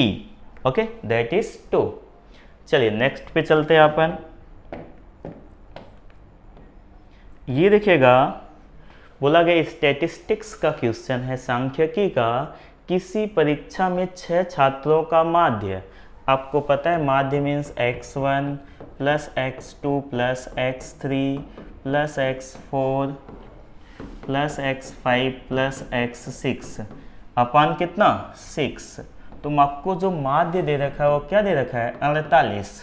Okay, that is 2। चलिए नेक्स्ट पे चलते हैं अपन। ये देखिएगा बोला गया स्टैटिस्टिक्स का क्वेश्चन है, सांख्यिकी का। किसी परीक्षा में 6 छात्रों का माध्य, आपको पता है माध्य means x1 plus x2 plus x3 plus x4 plus x5 plus x6 अपान कितना, 6। तो आपको जो माध्य दे रखा है वो क्या दे रखा है, 48।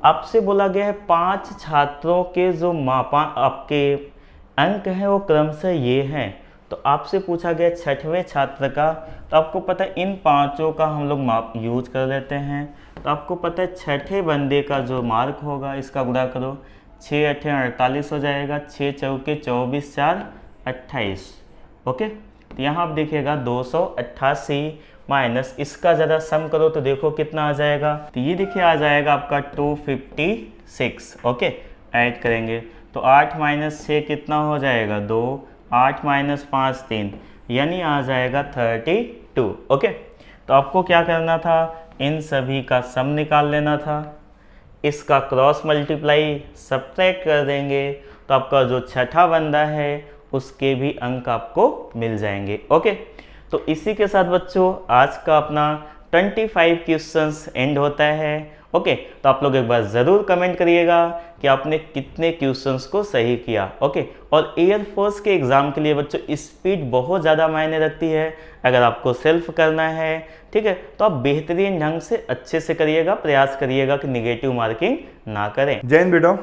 आपसे बोला गया है 5 छात्रों के जो आपके अंक हैं वो क्रमशः ये हैं। तो आपसे पूछा गया 6वें छात्र का, तो आपको पता है इन 5 का हम लोग माप यूज कर लेते हैं। तो आपको पता है 6ठे बंदे का जो मार्क होगा इसका गुणा करो, 6 8 48 हो जाएगा, 6 चौके 24 4 28। ओके, तो यहाँ आप देखिएगा 288 माइनस इसका ज़रा सम करो तो देखो कितना आ जाएगा। तो ये देखिए आ जाएगा आपका 256। ओके, ऐड करेंगे तो 8 - 6 कितना हो जाएगा, 2, 8 - 5 3, यानी आ जाएगा 32। ओके, तो आपको क्या करना था, इन सभी का सम निकाल लेना था। इसका क्रॉस मल्टीप्लाई सब्ट्रैक्ट कर देंगे तो आपका जो छठा बंदा है उसके भी अंक आपको मिल जाएंगे। ओके, तो इसी के साथ बच्चों आज का अपना 25 क्वेश्चंस एंड होता है। ओके, तो आप लोग एक बार ज़रूर कमेंट करिएगा कि आपने कितने क्वेश्चंस को सही किया। ओके, और एयरफोर्स के एग्ज़ाम के लिए बच्चों स्पीड बहुत ज़्यादा मायने रखती है। अगर आपको सेल्फ करना है, ठीक है, तो आप बेहतरीन ढंग से अच्छे से करिएगा, प्रयास करिएगा कि निगेटिव मार्किंग ना करें। जय हिंद बेटा,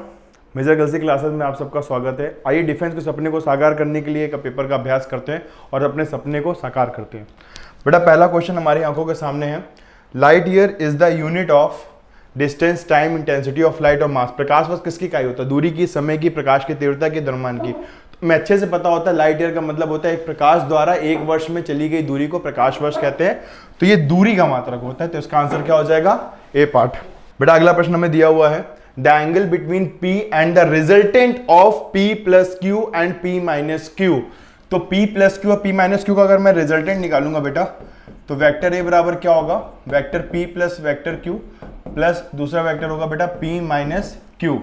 मेजर गर्ल्स क्लासेस में आप सबका स्वागत है। आइए डिफेंस के सपने को साकार करने के लिए एक पेपर का अभ्यास करते हैं और अपने सपने को साकार करते हैं। बेटा पहला क्वेश्चन हमारी आंखों के सामने है। Light year is the unit of distance, time, intensity of light और मास। प्रकाश वर्ष किसकी इकाई होता है? दूरी की, समय की, प्रकाश की तीव्रता की, द्रव्यमान की। तो मैं अच्छे से पता होता है लाइट ईयर का मतलब होता है एक प्रकाश द्वारा एक वर्ष में चली गई दूरी को प्रकाश वर्ष कहते हैं। तो ये दूरी का मात्रक होता है, तो इसका आंसर क्या हो जाएगा? ए पार्ट। बेटा अगला प्रश्न हमें दिया हुआ है, the angle between P and the resultant of P plus Q and P minus Q। तो P प्लस Q और P माइनस Q का अगर मैं रिजल्टेंट निकालूंगा बेटा, तो वेक्टर A बराबर क्या होगा? Vector P plus vector Q plus दूसरा वेक्टर होगा बेटा P माइनस Q।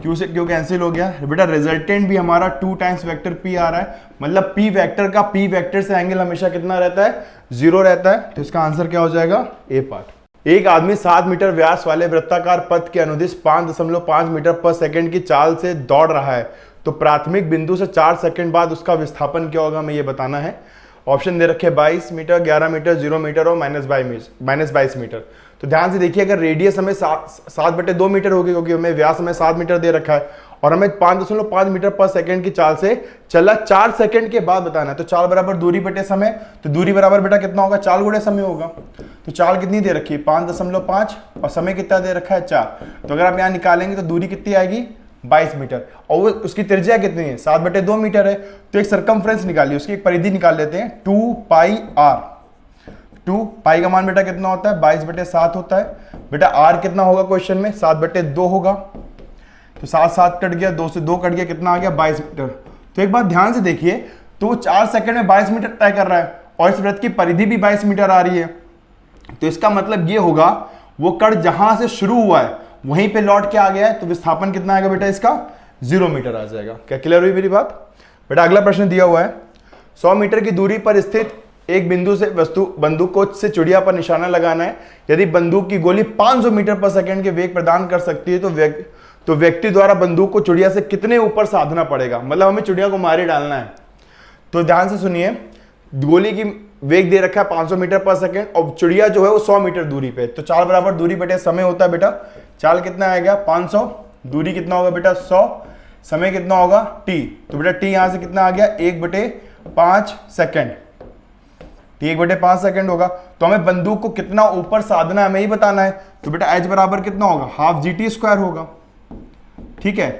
Q से Q कैंसिल हो गया बेटा। रिजल्टेंट भी हमारा 2 टाइम्स वेक्टर P आ रहा है, मतलब P वेक्टर का P वेक्टर से एंगल हमेशा कितना रहता है? 0 रहता है। तो इसका आंसर क्या हो जाएगा? ए पार्ट। एक आदमी 7 मीटर व्यास वाले वृत्ताकार पथ के अनुदिश 5.5 मीटर पर सेकंड की चाल से दौड़ रहा है, तो प्राथमिक बिंदु से 4 सेकंड बाद उसका विस्थापन क्या होगा, हमें ये बताना है। ऑप्शन दे रखे 22 मीटर, 11 मीटर, 0 मीटर और -22 मीटर। तो ध्यान से देखिए, अगर रेडियस हमें 7/2 मीटर होगी, क्योंकि हमें व्यास हमें 7 मीटर दे रखा है और हमें 5.5 मीटर पर सेकंड की चाल से चला 4 सेकंड के बाद बताना है। तो चाल बराबर दूरी बटे समय, तो दूरी बराबर बेटा कितना होगा? चाल गुणे समय होगा। तो चाल कितनी दे रखी है? 5.5 और समय कितना दे रखा है? 4। तो अगर आप यहाँ निकालेंगे तो दूरी कितनी आएगी? 22 मीटर। और उसकी त्रिज्या कितनी है? 7/2 मीटर है। तो एक सरकमफ्रेंस निकालिए, उसकी एक परिधि निकाल लेते हैं, 2πr। 2π का मान बेटा कितना होता है? 22/7 होता है। बेटा r कितना होगा क्वेश्चन में? 7/2 होगा। तो 7 कट गया, 2 से 2 कट गया, कितना आ गया? 22 मीटर। तो एक बात ध्यान से देखिए, तो 4 सेकंड में 22 मीटर तय कर रहा है और इस वृत्त की परिधि भी 22 मीटर आ रही है। तो इसका मतलब ये होगा वो कण जहां से शुरू हुआ है वहीं पे लौट के आ गया है, तो विस्थापन कितना आएगा बेटा? इसका 0 मीटर आ जाएगा। क्या क्लियर हुई मेरी बात? बेटा अगला प्रश्न दिया हुआ है, 100 मीटर की दूरी पर स्थित एक बिंदु से बंदूक को से चिड़िया पर निशाना लगाना है। यदि बंदूक की गोली 500 मीटर पर सेकंड के वेग प्रदान कर सकती है, तो व्यक्ति द्वारा बंदूक को चिड़िया से कितने ऊपर साधना पड़ेगा? मतलब हमें चिड़िया को मारे डालना है। तो ध्यान से सुनिए, गोली की वेग दे रखा है 500 मीटर पर सेकंड और चिड़िया जो है वो 100 मीटर दूरी पे। तो चाल बराबर दूरी बटे समय होता है बेटा। चाल कितना आएगा? 500, दूरी कितना होगा बेटा? 100, समय कितना होगा? t। तो बेटा t यहां से कितना आ गया? 1/5 सेकंड। t 1/5 सेकंड होगा। तो हमें बंदूक को कितना ऊपर साधना है हमें ही बताना है। तो बेटा h बराबर कितना होगा? हाफ GT² होगा। ठीक है,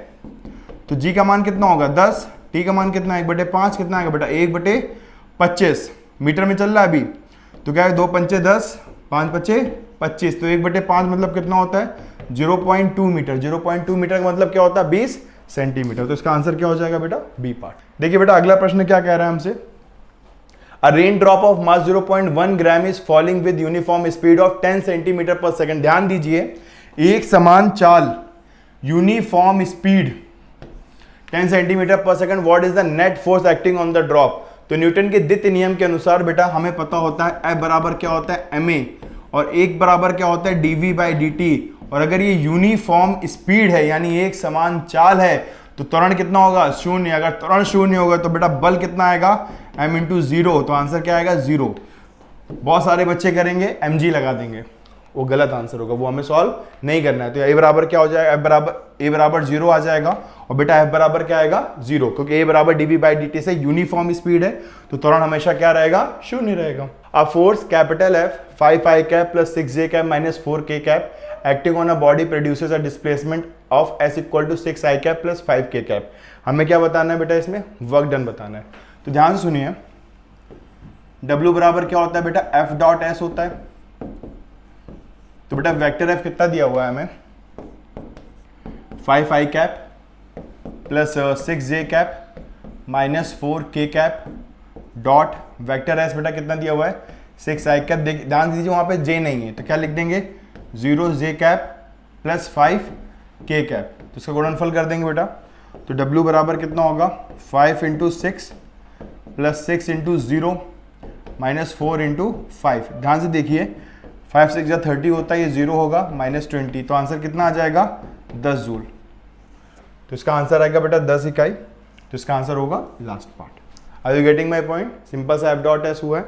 तो g का मान कितना होगा? 10, t का मान कितना है? 1/5 कितना आएगा बेटा? 1/25 मीटर में चल रहा है अभी। तो क्या है? 2 पंचे 10, 5 पंचे 25। तो 1/5 मतलब कितना होता है? 0.2 मीटर। 0.2 मीटर का मतलब क्या होता है? 20 सेंटीमीटर। तो इसका आंसर क्या हो जाएगा बेटा? B part. देखिए बेटा अगला प्रश्न क्या कह रहा है हमसे, A raindrop of mass 0.1 gram is falling with uniform speed of 10 centimetre पर सेकंड। ध्यान दीजिए, एक समान चाल, यूनिफॉर्म स्पीड 10 सेंटीमीटर पर second, what is the net force acting on the drop. तो न्यूटन के द्वितीय नियम के अनुसार बेटा हमें पता होता है F बराबर क्या होता है? ma, और एक बराबर क्या होता है? dv/dt। और अगर ये यूनिफॉर्म स्पीड है यानी एक समान चाल है, तो त्वरण कितना होगा? 0। अगर त्वरण 0 होगा तो बेटा बल कितना आएगा? m × 0। तो आंसर क्या आएगा? 0। बहुत सारे बच्चे करेंगे mg लगा देंगे, वो गलत आंसर होगा, वो हमें सॉल्व नहीं करना है। तो a बराबर क्या हो जाएगा? a बराबर 0 आ जाएगा और बेटा f बराबर क्या आएगा? 0, क्योंकि a बराबर dv/dt से यूनिफॉर्म स्पीड है, तो त्वरण हमेशा क्या रहेगा? 0 रहेगा। A force capital F 5i cap plus 6j cap minus 4k cap acting on a body produces a displacement of s equal to 6i cap plus 5k cap. हमें क्या बताना है बेटा? इसमें वर्क डन बताना है। तो ध्यान से सुनिए, W बराबर क्या होता है बेटा? F.S होता है। तो बेटा वेक्टर F कितना दिया हुआ है हमें? 5i cap plus 6j cap minus 4k cap dot vector S बेटा कितना दिया हुआ है? 6 i कैप। देखिए ध्यान दीजिए वहाँ पे j नहीं है तो क्या लिख देंगे 0 j cap plus 5 k cap. तो इसका गुणनफल कर देंगे बेटा। तो w बराबर कितना होगा 5 into 6 plus 6 into 0 minus 4 into 5। ध्यान से देखिए 5 6 या 30 होता है, ये 0 होगा -20। तो आंसर कितना आ जाएगा 10 जूल। तो इसका आंसर आएगा बेटा 10 इकाई। तो इसका आंसर होगा last part. Are you getting my point? Simple सा F.S हुआ है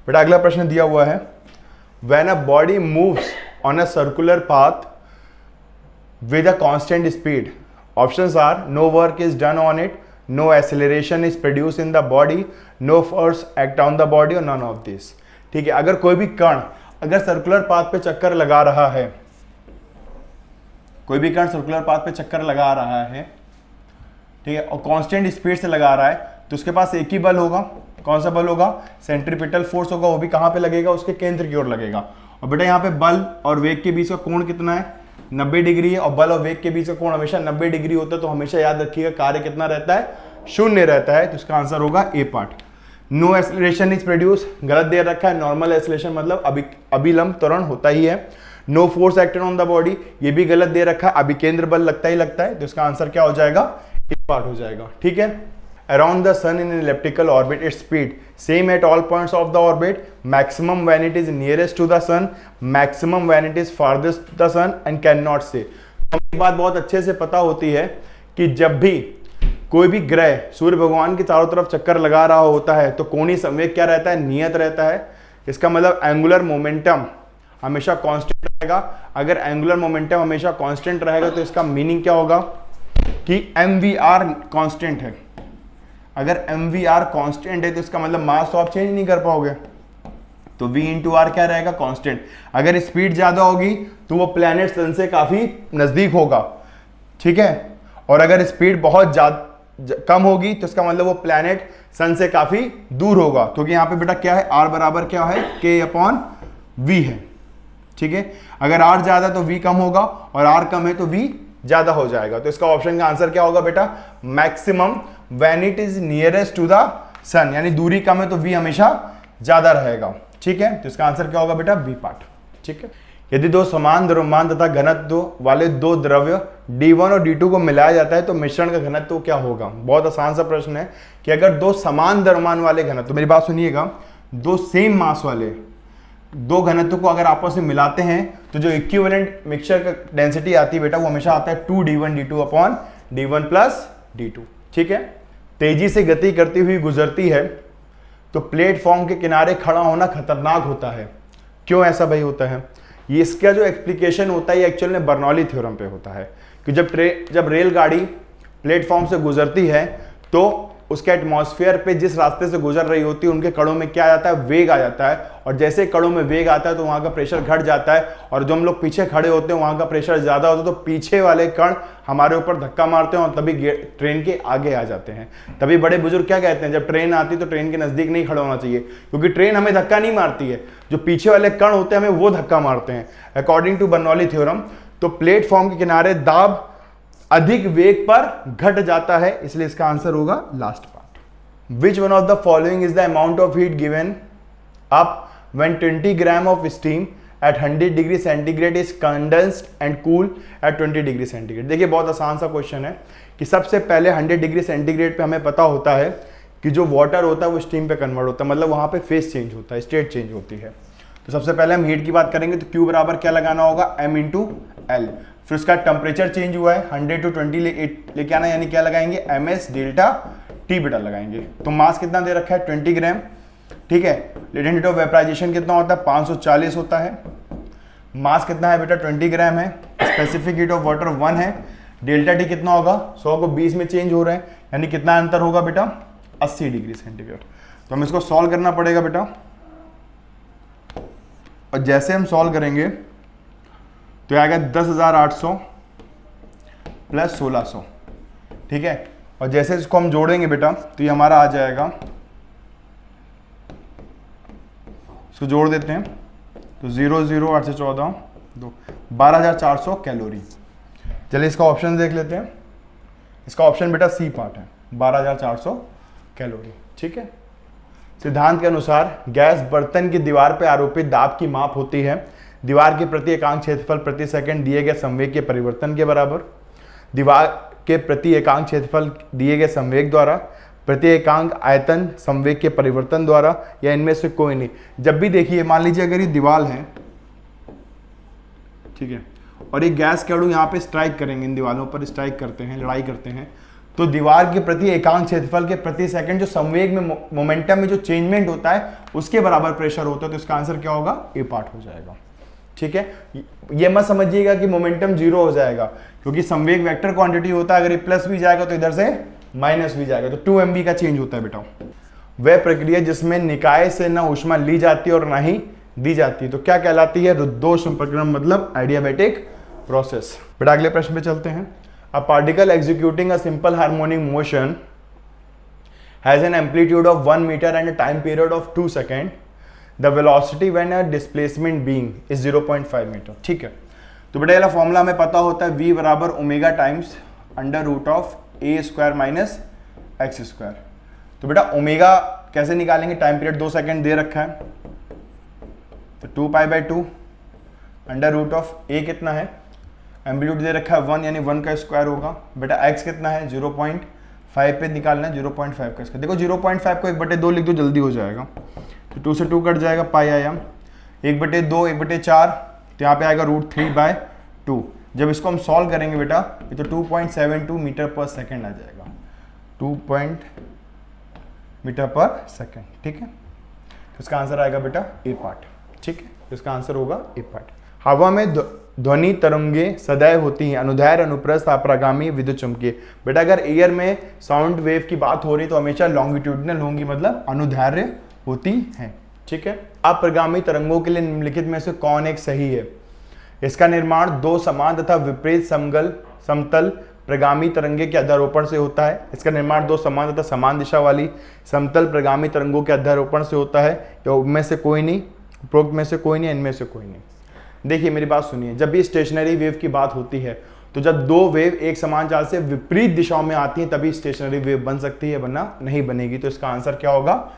बेटा। अगला प्रश्न दिया हुआ है when a body moves on a circular path with a constant speed. Options are no work is done on it, no acceleration is produced in the body, no force act on the body or none of this. ठीक है, अगर कोई भी कण अगर circular path पे चक्कर लगा रहा है, कोई भी कण सर्कुलर पाथ पे चक्कर लगा रहा है, ठीक है, और कांस्टेंट स्पीड से लगा रहा है, तो उसके पास एक ही बल होगा। कौन सा बल होगा? सेंट्रीपिटल फोर्स होगा। वो भी कहाँ पे लगेगा? उसके केंद्र की ओर लगेगा। और बेटा यहाँ पे बल और वेग के बीच का कोण कितना है? 90 डिग्री है। और बल और वेग के बीच का कोण हमेशा 90 डिग्री होता है। तो हमेशा याद रखिएगा कार्य कितना रहता है? शून्य रहता है। तो इसका आंसर होगा A part. No acceleration is produce, गलत दे रखा है। नॉर्मल एक्सेलरेशन मतलब अभिलंब त्वरण होता ही है। No force acted on the body, ये भी गलत दे रखा है। अभिकेंद्र बल लगता ही लगता है। तो इसका आंसर क्या हो जाएगा? ए पार्ट हो जाएगा। ठीक है। Around the sun in an elliptical orbit, its speed same at all points of the orbit, maximum when it is nearest to the sun, maximum when it is farthest to the sun, and cannot say. हमें एक बात बहुत अच्छे से पता होती है कि जब भी कोई भी ग्रह सूर्य भगवान के चारों तरफ चक्कर लगा रहा होता है तो कोणीय संवेग क्या रहता है? नियत रहता है। इसका मतलब एंगुलर मोमेंटम हमेशा कांस्टेंट रहेगा। अगर एंगुलर मोमेंटम हमेशा कांस्टेंट रहेगा तो इसका मीनिंग क्या होगा कि mvr कांस्टेंट है। अगर mvr कांस्टेंट है तो इसका मतलब मास तो आप चेंज नहीं कर पाओगे। तो v इंटू आर क्या रहेगा? कांस्टेंट। अगर स्पीड ज्यादा होगी तो वो प्लैनेट सन से काफी नजदीक होगा। ठीक है। और अगर स्पीड बहुत कम होगी तो इसका मतलब वो प्लैनेट सन से काफी दूर होगा। क्योंकि यहाँ पे बेटा क्या है? r बराबर क्या है? k/v है। ठीक है। अगर r ज्यादा तो v कम होगा और r कम है तो v ज्यादा हो जाएगा। तो इसका ऑप्शन का आंसर क्या होगा बेटा? Maximum when it is nearest to the sun, यानी दूरी कम है तो v हमेशा ज्यादा रहेगा। ठीक है। तो इसका आंसर क्या होगा बेटा? B part. ठीक है। यदि दो समान द्रव्यमान तथा घनत्व वाले दो द्रव्य D1 और D2 को मिलाया जाता है तो मिश्रण का घनत्व क्या होगा? बहुत आसान सा प्रश्न है कि अगर दो समान द्रव्यमान वाले घनत्व, मेरी बात सुनिएगा, दो सेम मास वाले दो घनत्व को अगर आपस में मिलाते हैं तो जो इक्विवेलेंट मिक्सचर का डेंसिटी आती है बेटा वो हमेशा आता है 2d1 d2 upon d1 plus d2। ठीक है। तेजी से गति करती हुई गुजरती है तो प्लेटफॉर्म के किनारे खड़ा होना खतरनाक होता है। क्यों ऐसा भाई होता है? ये इसका जो एक्सप्लिकेशन होता है ये एक्चुअल में बर्नौली थ्योरम पे होता है कि जब रेलगाड़ी प्लेटफॉर्म से गुजरती है तो उसके एटमॉस्फेयर पे जिस रास्ते से गुजर रही होती है उनके कणों में क्या आ जाता है? वेग आ जाता है। और जैसे कणों में वेग आता है तो वहाँ का प्रेशर घट जाता है और जो हम लोग पीछे खड़े होते हैं वहाँ का प्रेशर ज़्यादा होता है तो पीछे वाले कण हमारे ऊपर धक्का मारते हैं और तभी ट्रेन के आगे आ जाते हैं। तभी बड़े बुजुर्ग क्या कहते हैं? जब ट्रेन आती है तो ट्रेन के नज़दीक नहीं खड़ा होना चाहिए क्योंकि ट्रेन हमें धक्का नहीं मारती है, जो पीछे वाले कण होते हैं हमें वो धक्का मारते हैं अकॉर्डिंग टू बर्नौली थ्योरम। तो प्लेटफॉर्म के किनारे दाब अधिक वेग पर घट जाता है, इसलिए इसका आंसर होगा last part. Which one of the following is the amount of heat given up when 20 gram of steam at 100 degree centigrade is condensed and cooled at 20 degree centigrade? देखिए बहुत आसान सा क्वेश्चन है कि सबसे पहले 100 डिग्री सेंटीग्रेड पे हमें पता होता है कि जो वाटर होता है वो स्टीम पे कन्वर्ट होता है, मतलब वहाँ पे फेस चेंज होता है, स्टेट चेंज होती है। तो सबसे पहले हम हीट की बात करेंगे तो Q बराबर क्या लगाना होगा? M into L. फिर उसका टेम्परेचर चेंज हुआ है 100 to 20 लेके आना, यानी क्या लगाएंगे? MS डेल्टा T बेटा लगाएंगे। तो मास कितना दे रखा है? 20 ग्राम। ठीक है। लेटेंट हीट ऑफ वेपराइजेशन कितना होता है? 540 होता है। मास कितना है बेटा? 20 ग्राम है। स्पेसिफिक हीट ऑफ वाटर 1 है। डेल्टा टी कितना होगा? 100 को 20 में चेंज हो रहे हैं, यानी कितना अंतर होगा बेटा? 80 डिग्री सेंटीग्रेड। तो हमें इसको सॉल्व करना पड़ेगा बेटा। और जैसे हम सॉल्व करेंगे तो आएगा 10,800 प्लस 1600। ठीक है। और जैसे इसको हम जोड़ेंगे बेटा तो ये हमारा आ जाएगा, इसको जोड़ देते हैं तो 0 0 8 से 14 2 12,400 कैलोरी। चलिए इसका ऑप्शन देख लेते हैं। इसका ऑप्शन बेटा सी पार्ट है, 12,400 कैलोरी। ठीक है। सिद्धांत के अनुसार गैस बर्तन की दीवार पर आरोपित दाब की माप होती है दीवार के प्रति एकांक क्षेत्रफल प्रति सेकंड दिए गए संवेग के परिवर्तन के बराबर। दीवार के प्रति एकांक क्षेत्रफल दिए गए संवेग द्वारा, प्रति एकांक आयतन संवेग के परिवर्तन द्वारा, या इनमें से कोई नहीं। जब भी देखिए, मान लीजिए अगर ये दीवार है, ठीक है, और एक गैस के अणु यहाँ पे स्ट्राइक करेंगे, इन दीवारों पर स्ट्राइक करते हैं, लड़ाई करते हैं, तो दीवार के प्रति एकांक क्षेत्रफल के प्रति सेकंड जो संवेग में मोमेंटम में जो चेंजमेंट होता है उसके बराबर प्रेशर होता है। तो इसका आंसर क्या होगा? ए पार्ट हो जाएगा। ठीक है, ये मत समझिएगा कि मोमेंटम जीरो हो जाएगा, क्योंकि संवेग वेक्टर क्वांटिटी होता है, अगर ये प्लस भी जाएगा तो इधर से माइनस भी जाएगा, तो 2 MB का चेंज होता है बेटा। वह प्रक्रिया जिसमें निकाय से ना ऊष्मा ली जाती है और ना ही दी जाती है, तो क्या कहलाती है? रुद्धोष्म प्रक्रिया, मतलब एडियाबैटिक प्रोसेस। बेटा अगले प्रश्न पे चलते हैं। A particle executing a simple harmonic motion has an amplitude of 1 metre and a time period of 2 second. The velocity when a displacement being is 0.5 metre. ठीक है, तो बेटा ये फॉर्मूला हमें पता होता है, v बराबर omega times under root of a square minus x square. तो बेटा ओमेगा कैसे निकालेंगे? टाइम पीरियड 2 सेकेंड दे रखा है, तो 2π/2 अंडर रूट ऑफ a कितना है, एम्पलीट्यूड दे रखा है 1, यानी 1 का स्क्वायर होगा। बेटा x कितना है? 0.5 पे निकालना है, 0.5 का स्क्वायर। देखो 0.5 को 1/2 लिख दो, जल्दी हो जाएगा। तो 2 से 2 कट जाएगा, पाई आया 1/2 1/4, तो यहाँ पे आएगा √3/2। जब इसको हम सॉल्व करेंगे बेटा, ये तो 2.72 मीटर पर सेकेंड आ जाएगा, 2 मीटर पर सेकेंड। ठीक है, तो इसका आंसर आएगा बेटा ए पार्ट। ठीक है, तो इसका आंसर होगा ए पार्ट। हवा में ध्वनि तरंगे सदैव होती हैं, अनुदैर्घ्य, अनुप्रस्थ, अपरागामी, विद्युत चुम्बकीय। बेटा अगर एयर में साउंड वेव की बात हो रही तो हमेशा लॉन्गिट्यूडिनल होंगी, मतलब अनुदैर्घ्य होती हैं। ठीक है, अपरागामी तरंगों के लिए निम्नलिखित में से कौन एक सही है? इसका निर्माण 2 समान तथा विपरीत समतल प्रगामी तरंगे के अध्यारोपण से होता है। इसका निर्माण 2 समान तथा समान दिशा वाली समतल प्रगामी तरंगों के अध्यारोपण से होता है, या उनमें से कोई नहीं, उपरोक्त में से कोई नहीं, इनमें से कोई नहीं। देखिए मेरी बात सुनिए, जब भी स्टेशनरी वेव की बात होती है तो जब 2 वेव एक समान चाल से विपरीत दिशाओं में आती हैं तभी स्टेशनरी वेव बन सकती है, वरना नहीं बनेगी। तो इसका आंसर क्या होगा?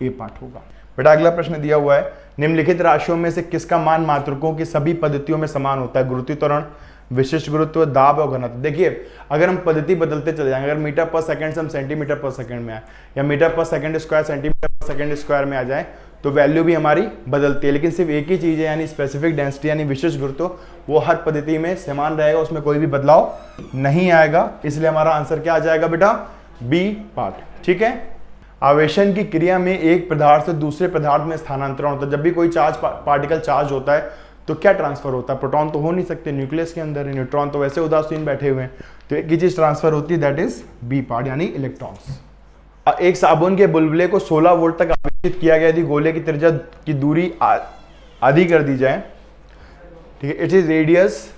ए पार्ट होगा। बेटा अगला प्रश्न दिया हुआ है, निम्नलिखित राशियों में से किसका मान मात्रकों की सभी पद्धतियों में समान होता है? गुरुत्वीय त्वरण, विशिष्ट गुरुत्व, दाब और घनत्व। देखिए अगर हम पद्धति बदलते चले जाएंगे, अगर मीटर पर सेकंड से हम सेंटीमीटर पर सेकंड में आए, या मीटर पर सेकंड स्क्वायर सेंटीमीटर पर सेकंड स्क्वायर में आ जाए, तो वैल्यू भी हमारी बदलती है, लेकिन सिर्फ एक ही चीज़ है, यानी स्पेसिफिक डेंसिटी यानी विशिष्ट गुरुत्व, वो हर पद्धति में समान रहेगा, उसमें कोई भी बदलाव नहीं आएगा। इसलिए हमारा आंसर क्या आ जाएगा बेटा? B part. ठीक है, आवेशन की क्रिया में एक पदार्थ से दूसरे पदार्थ में स्थानांतरण होता है। जब भी कोई चार्ज पार्टिकल चार्ज होता है तो क्या ट्रांसफर होता है? प्रोटॉन तो हो नहीं सकते, न्यूक्लियस के अंदर है, न्यूट्रॉन तो वैसे उदासीन बैठे हुए हैं, तो एक ही चीज ट्रांसफर होती है, दैट इज बी पार्ट, यानी इलेक्ट्रॉन्स। एक साबुन के बुलबुले को 16 वोल्ट तक आवेशित किया गया, यदि गोले की त्रिज्या की दूरी आधी कर दी जाए, ठीक है, it is radius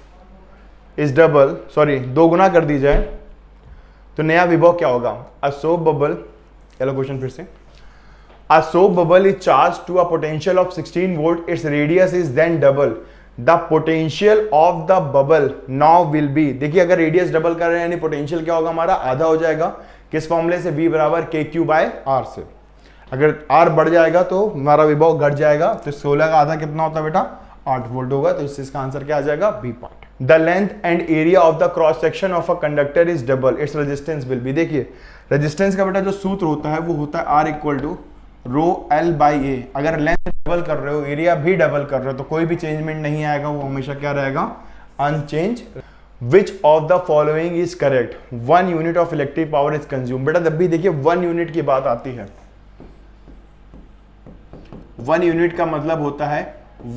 is double, sorry 2 गुना कर दी जाए, तो नया विभव क्या होगा? अ सोप बबल, चलो क्वेश्चन फिर से, a soap bubble is charged to a potential of 16 volt, its radius is then double, the potential of the bubble now will be, देखिए अगर रेडियस डबल कर रहे हैं यानी पोटेंशियल क्या होगा हमारा? आधा हो जाएगा। किस फॉर्मूले से? V बराबर KQ/R से। अगर R बढ़ जाएगा तो हमारा विभव घट जाएगा, तो 16 का आधा कितना होता है बेटा? 8 वोल्ट होगा, तो इसका आंसर क्या आ जाएगा? B part. The length and area of the cross section of a conductor is double, its resistance will be. देखिए रेजिस्टेंस का बेटा जो सूत्र होता है वो होता है R इक्वल टू ρL/A। अगर लेंथ डबल कर रहे हो, एरिया भी डबल कर रहे हो, तो कोई भी चेंजमेंट नहीं आएगा, वो हमेशा क्या रहेगा? Unchange. Which of the following is correct? 1 unit of electric power is consume. बेटा जब भी देखिए 1 यूनिट की बात आती है, 1 यूनिट का मतलब होता है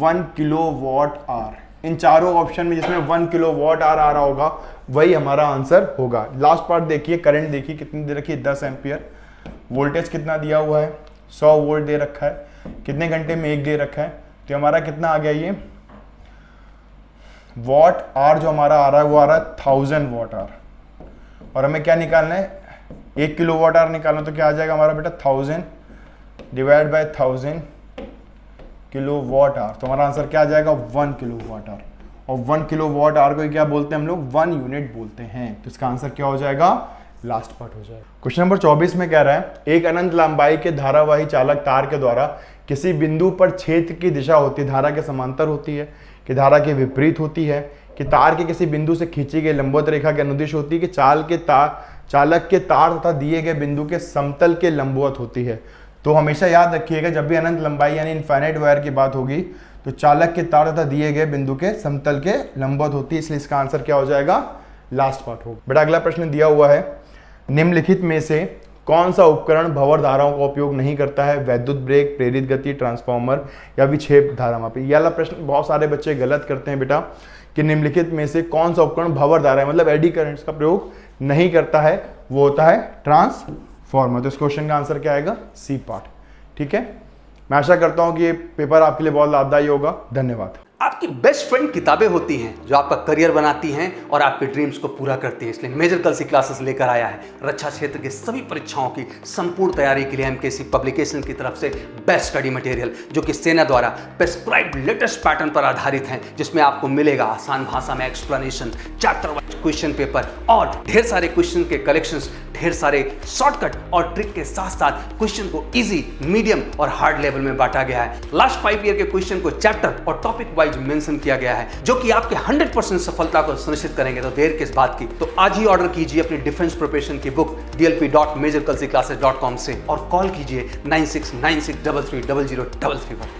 1 किलोवाट आवर। इन चारों ऑप्शन में जिसमें 1 किलोवाट आवर आ रहा होगा वही हमारा आंसर होगा। लास्ट पार्ट देखिए, करंट देखिए कितनी दे रखी है? 10 एम्पियर। वोल्टेज कितना दिया हुआ है? 100 वोल्ट दे रखा है। कितने घंटे में 1 दे रखा है, तो हमारा कितना आ गया? ये वॉट आर जो हमारा आ रहा है वो आ रहा है 1000 वॉट आर, और हमें क्या निकालना है? 1 किलो वॉट आर निकालना, तो क्या आ जाएगा हमारा बेटा? 1000 divide by 1000 kilo watt R, तो हमारा आंसर क्या आ जाएगा? 1 किलो वॉट आर। और 1 किलो वॉट आर को क्या बोलते हैं हम लोग? 1 यूनिट बोलते हैं, तो इसका आंसर क्या हो जाएगा? लास्ट पार्ट हो जाएगा। क्वेश्चन नंबर 24 में कह रहा है एक अनंत लंबाई के धारावाही चालक तार के द्वारा किसी बिंदु पर क्षेत्र की दिशा होती है, धारा के समांतर होती है, कि धारा के विपरीत होती है, कि तार के किसी बिंदु से खींची गई लंबवत रेखा के अनुदिश होती है, कि चालक के तार तथा दिए गए बिंदु के समतल के लंबवत होती है। तो हमेशा याद रखिएगा जब भी अनंत लंबाई यानी इनफाइनाइट वायर की बात होगी तो चालक के तार तथा दिए गए बिंदु के समतल के लंबवत होती है, इसलिए इसका आंसर क्या हो जाएगा? लास्ट पार्ट होगा। बेटा अगला प्रश्न दिया हुआ है निम्नलिखित में से कौन सा उपकरण भंवर धाराओं का उपयोग नहीं करता है? वैद्युत ब्रेक, प्रेरित गति, ट्रांसफार्मर या विक्षेप धारा मापी। ये वाला प्रश्न बहुत सारे बच्चे गलत करते हैं बेटा कि निम्नलिखित में से कौन सा उपकरण भंवर धारा मतलब एडी करंट्स का प्रयोग नहीं करता है? वो होता है ट्रांसफार्मर। तो इस क्वेश्चन का आंसर क्या आएगा? C part. ठीक है, मैं आशा करता हूं कि ये पेपर आपके लिए बहुत लाभदायी होगा। धन्यवाद। आपकी बेस्ट फ्रेंड किताबें होती हैं जो आपका करियर बनाती हैं और आपके ड्रीम्स को पूरा करती हैं। इसलिए मेजर कल सी क्लासेस लेकर आया है रक्षा क्षेत्र के सभी परीक्षाओं की संपूर्ण तैयारी के लिए एमकेसी पब्लिकेशन की तरफ से बेस्ट स्टडी मटेरियल जो कि सेना द्वारा प्रेस्क्राइब्ड लेटेस्ट पैटर्न पर आधारित है, जिसमें आपको मिलेगा आसान भाषा में explanation, chapter wise question paper और ढेर सारे क्वेश्चन के कलेक्शंस, ढेर सारे शॉर्टकट और ट्रिक के साथ साथ क्वेश्चन को इजी, मीडियम और हार्ड लेवल में बांटा गया है। लास्ट 5 ईयर के क्वेश्चन को चैप्टर और टॉपिक वाइज मेंशन किया गया है जो कि आपके 100% सफलता को सुनिश्चित करेंगे। तो देर किस बात की, तो आज ही ऑर्डर कीजिए अपनी डिफेंस प्रिपरेशन की बुक dlp.majorkalsiclasses.com से और कॉल कीजिए 9696330033 पर।